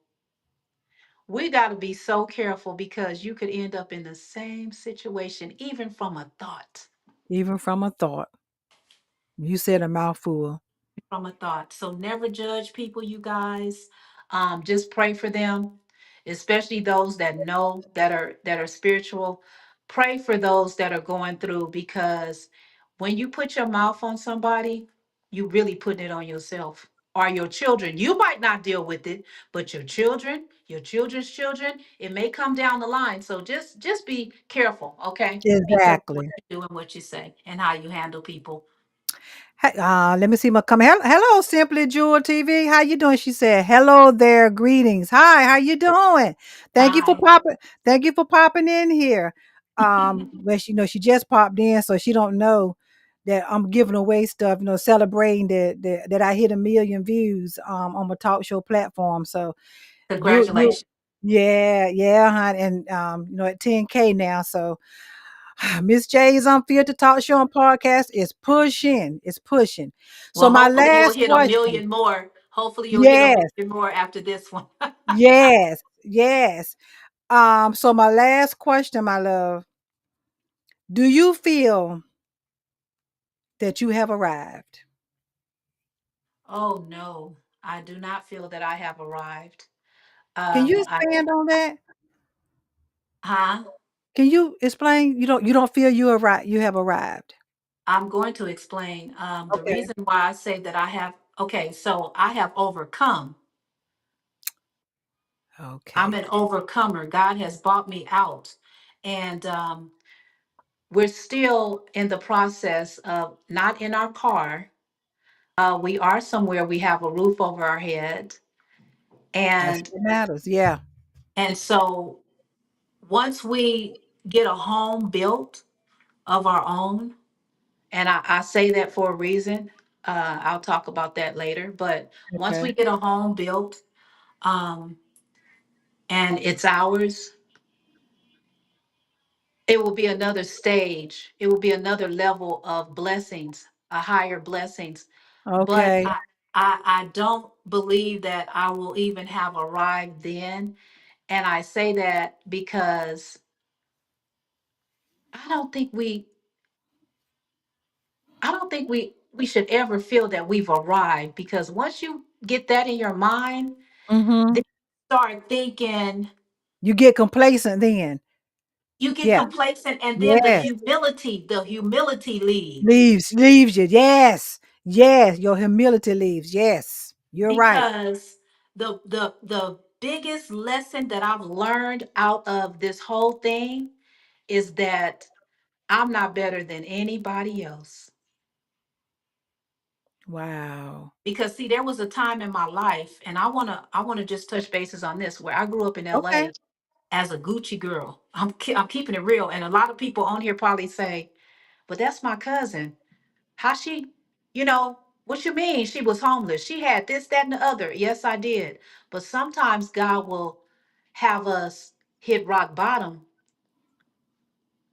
We got to be so careful, because you could end up in the same situation even from a thought. Even from a thought. You said a mouthful. From a thought. So never judge people, you guys. Just pray for them, especially those that know, that are spiritual. Pray for those that are going through, because when you put your mouth on somebody, you really putting it on yourself or your children. You might not deal with it, but your children, your children's children, it may come down the line. So just be careful, okay? Be careful what Exactly. you do and what you say and how you handle people. Hey, let me see my comment. Hello, Simply Jewel TV. How you doing? She said, "Hello there, greetings. Hi, how you doing? Thank you for Hi. popping. Thank you for popping in here." But she just popped in, so she don't know that I'm giving away stuff. Celebrating that I hit 1 million views on my talk show platform. So you Congratulations. yeah, yeah, honey, and at 10K now. So Miss J's Unfiltered Talk Show and Podcast is pushing. It's pushing. So Well, my hopefully you'll last hit a question. million more. Hopefully you'll hit a Yes, million more after this one. yes, yes. So my last question, my love. Do you feel that you have arrived? Oh no, I do not feel that I have arrived. Can you I expand on that? huh? Can you explain? You don't feel you have arrived. I'm going to explain. The Okay. reason why I say that I have. Okay, so I have overcome. I'm Okay. an overcomer. God has brought me out, and we're still in the process of not in our car. We are somewhere. We have a roof over our head, That's and what matters. Yeah. so once we get a home built of our own, and I say that for a reason, I'll talk about that later. But once we Okay. get a home built, um, and it's ours, it will be another stage. It will be another level of blessings, a higher blessings. But Okay. I don't believe that I will even have arrived then. And I say that because I don't think we I don't think we should ever feel that we've arrived, because once you get that in your mind, Mm-hmm. then you start thinking, You get complacent then. you get Yeah. complacent, and then the Yes. humility leaves, Leaves you. Yes. Yes. Your humility leaves. Yes. You're right. because the biggest lesson that I've learned out of this whole thing is that I'm not better than anybody else. Wow. Because see, there was a time in my life, and I wanna just touch bases on this, where I grew up in Okay. LA as a Gucci girl. I'm keeping it real. And a lot of people on here probably say, but that's my cousin. How she, you know, what you mean? She was homeless. She had this, that, and the other. Yes, I did. But sometimes God will have us hit rock bottom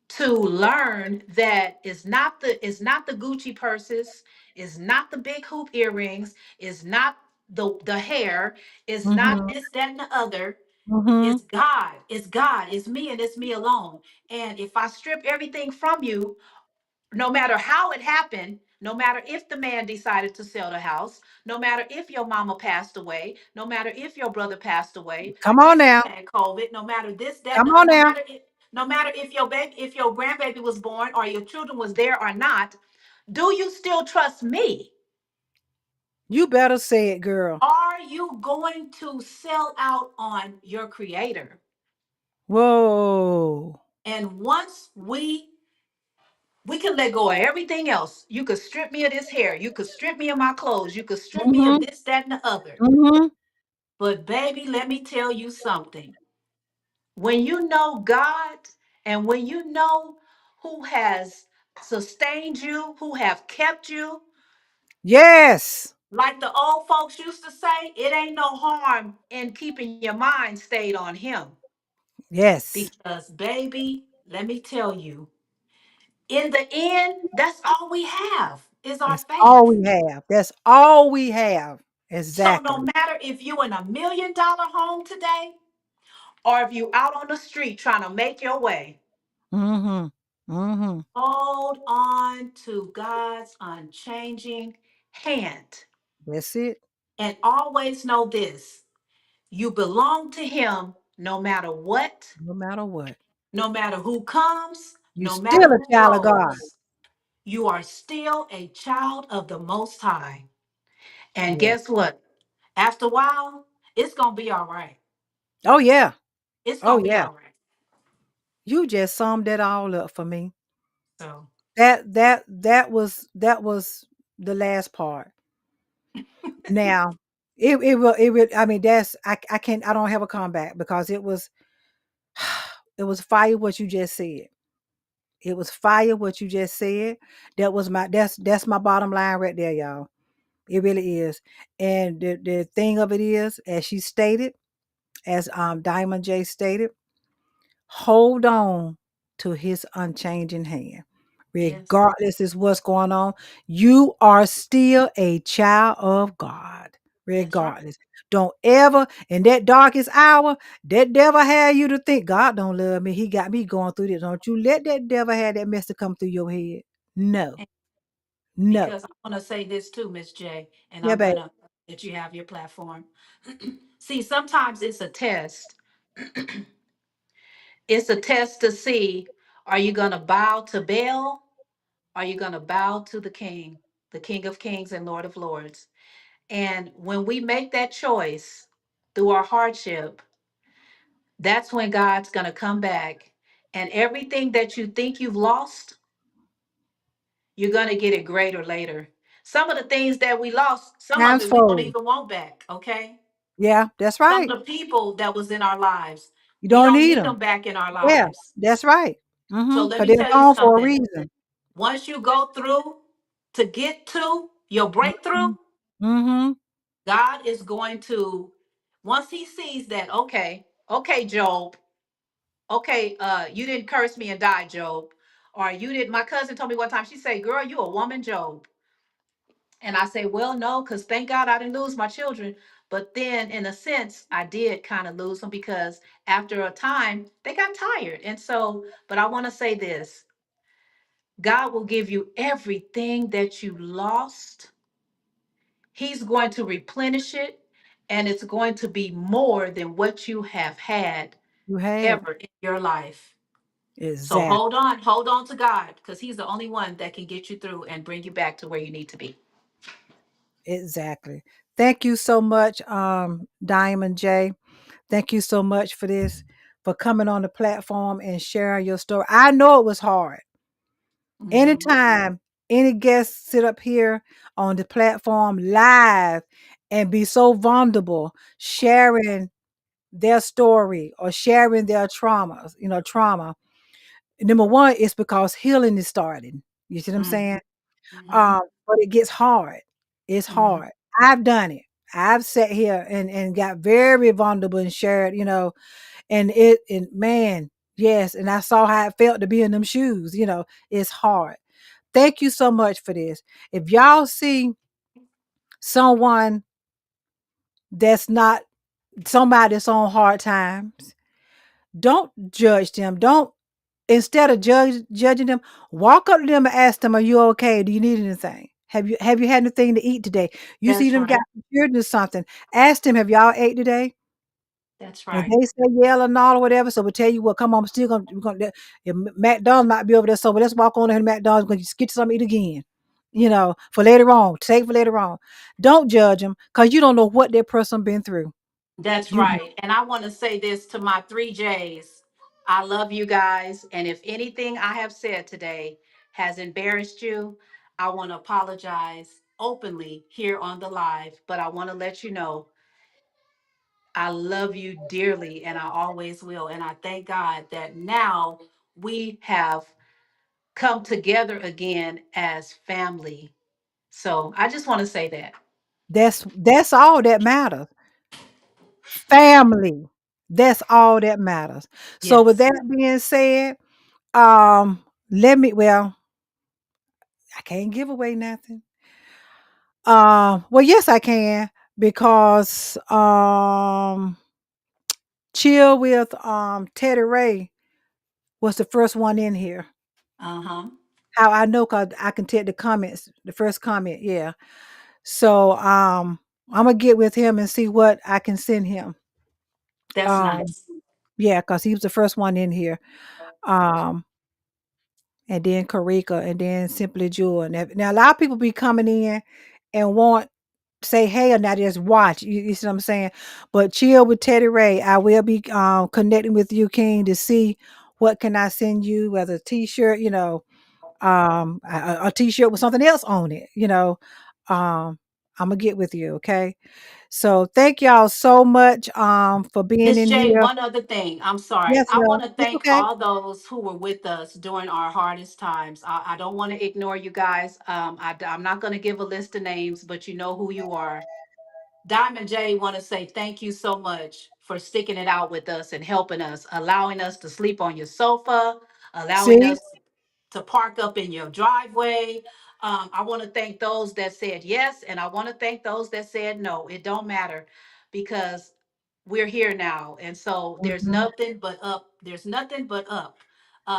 to learn that it's not the Gucci purses, it's not the big hoop earrings, it's not the hair, it's not Mhm. this, that, and the other. Mhm. It's God. It's God. It's me and it's me alone. And if I strip everything from you, no matter how it happened, no matter if the man decided to sell the house, no matter if your mama passed away, no matter if your brother passed away, Come on if now. you had COVID, no matter this, that, Come on now. no matter if your grandbaby was born or your children was there or not, do you still trust me? You better say it, girl. Are you going to sell out on your creator? Whoa. And once we can let go of everything else. You could strip me of this hair. You could strip me of my clothes. You could strip me of Mhm. this, that, and the other. Mhm. But baby, let me tell you something. When you know God and when you know who has sustained you, who have kept you, Yes. like the old folks used to say, it ain't no harm in keeping your mind stayed on him. Yes. Because baby, let me tell you, in the end, that's all we have is our That's all faith. we have. That's all we have. So no Exactly. matter if you in $1 million home today or if you out on the street trying to make your way, Mhm. Mhm. hold on to God's unchanging hand. That's it. And always know this, you belong to Him no matter what, No matter what. no matter who comes, You no matter still a who child of God. goes. You are still a child of the Most High. And Yes. guess what? After a while, it's going to be all right. Oh yeah. It's Oh going to be yeah. all right. You just summed it all up for me. So, That was the last part. Now, it will I mean that's I can't I don't have a comeback because it was it was fire what you just said. It was fire what you just said. That's my bottom line right there, y'all. It really is. And the thing of it is, as she stated, as Diamond J stated, hold on to his unchanging hand. yes, Regardless is what's going on, you are still a child of God. that's right. Regardless. Don't ever in that darkest hour, that devil had you to think God don't love me. He got me going through this. Don't you let that devil have that mess to come through your head. No, And no. because I want to say this too, Miss J, and Yeah, I'm baby. going to let you have your platform. See, sometimes it's a test. It's a test to see, are you going to bow to Baal? Are you going to bow to the King of Kings and Lord of Lords? And when we make that choice through our hardship, that's when God's going to come back. And everything that you think you've lost, you're going to get it greater later. Some of the things that we lost, some of Times it we don't fold. even want back, okay? Yeah, that's Some right. of the people that was in our lives, You we don't don't need need them. them back in our Yeah, lives. that's right. So let Because me they're tell you gone for a something. reason. Once you go through to get to your breakthrough, Mhm. Mhm. God is going to, once he sees that, okay, okay, Job, okay, you didn't curse me and die, Job. Or you did, my cousin told me one time, she said, girl, you a woman, Job. And I say, well, no, because thank God I didn't lose my children. But then, in a sense, I did kind of lose them because after a time, they got tired. And so, but I want to say this, God will give you everything that you lost. He's going to replenish it, and it's going to be more than what you have had You had. ever in your life. So Exactly. hold on to God, because He's the only one that can get you through and bring you back to where you need to be. Exactly. Thank you so much, Diamond J. Thank you so much for this, for coming on the platform and sharing your story. I know it was hard. Mhm. Anytime any guests sit up here on the platform live and be so vulnerable, sharing their story or sharing their traumas, trauma. Number one, it's because healing is starting. You see what I'm Mhm. saying? Mhm. But it gets hard. It's Mhm. hard. I've done it. I've sat here and got very vulnerable and shared, and man, yes, and I saw how it felt to be in them shoes. It's hard. Thank you so much for this. If y'all see someone that's not somebody that's on hard times, don't judge them. Don't instead of judging them, walk up to them and ask them, "Are you okay? Do you need anything? Have you had anything to eat today? You see That's them got right. some children or something. Ask them, have y'all ate today? That's And right. they say yell and all or whatever. So we'll tell you what, come on, I'm still gonna we're gonna McDonald's might be over there. So let's walk on there to McDonald's, gonna just get you something to eat again. For later on, take for later on. Don't judge them because you don't know what that person been through. That's You right. And I want to say this to my three J's. I love you guys. And if anything I have said today has embarrassed you, I want to apologize openly here on the live. But I want to let you know I love you dearly and I always will. And I thank God that now we have come together again as family. So I just want to say that. that's all that matters. Family. That's all that matters. So with Yes. that being said, um, let me I can't give away nothing. Well, yes, I can because Chill with Teddy Ray was the first one in here. Uh huh. How I know cause I can take the comments, the first comment, yeah. So I'm gonna get with him and see what I can send him. That's Um, nice. yeah, because he was the first one in here. Um, and then Karika, and then Simply Jewel. Now a lot of people be coming in and want say hey or not just watch. You see what I'm saying? But chill with Teddy Ray. I will be connecting with you, King, to see what can I send you, whether a t-shirt, a t-shirt with something else on it, I'm gonna get with you, okay? So thank y'all so much for being Miss in J, here. one other thing. I'm sorry. Yes, I well, want to it's thank okay. all those who were with us during our hardest times. I don't want to ignore you guys. I'm not going to give a list of names, but you know who you are. Diamond J want to say thank you so much for sticking it out with us and helping us, allowing us to sleep on your sofa, allowing See? us to park up in your driveway. I want to thank those that said yes, and I want to thank those that said no. It don't matter because we're here now, and so there's Mhm. nothing but up. There's nothing but up.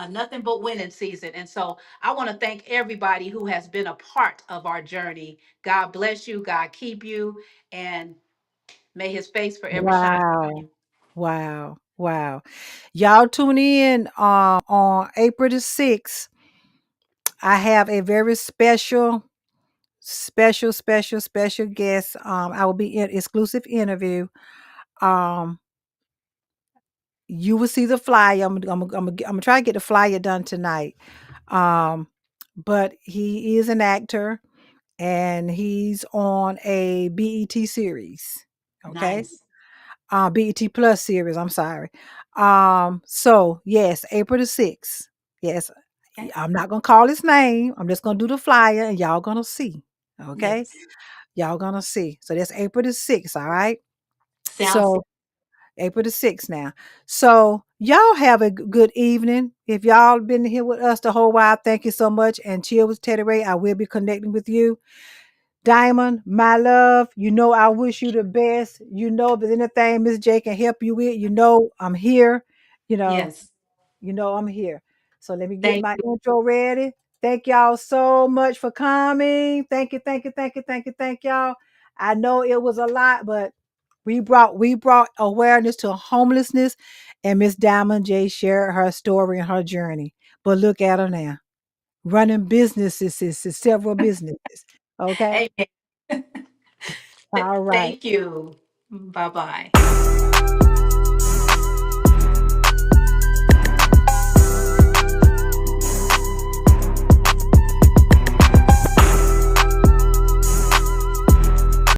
Nothing but winning season. And so I want to thank everybody who has been a part of our journey. God bless you. God keep you. And may his face forever shine upon Wow. you. Wow. Wow. Y'all tune in on April the 6th. I have a very special guest. I will be in exclusive interview. Um, you will see the flyer. I'm gonna try to get the flyer done tonight. Um, but he is an actor and he's on a BET series. Okay. Nice. BET Plus series. I'm sorry. So yes, April the 6th. Yes, Okay. I'm not gonna call his name. I'm just gonna do the flyer and y'all gonna see. Okay. Yes. Y'all gonna see. So that's April the 6th. All right. Sounds So April the 6th now. So y'all have a good evening. If y'all been here with us the whole while, thank you so much. And chill with Teddy Ray. I will be connecting with you. Diamond, my love, I wish you the best. If there's anything Miss J can help you with, I'm here. You know, yes. I'm here. So let me get Thank my you. intro ready. Thank y'all so much for coming. Thank y'all. I know it was a lot, but we brought awareness to homelessness, and Miss Diamond J shared her story and her journey. But look at her now, running businesses, several businesses. Okay, Amen. all right. Thank you. Bye bye.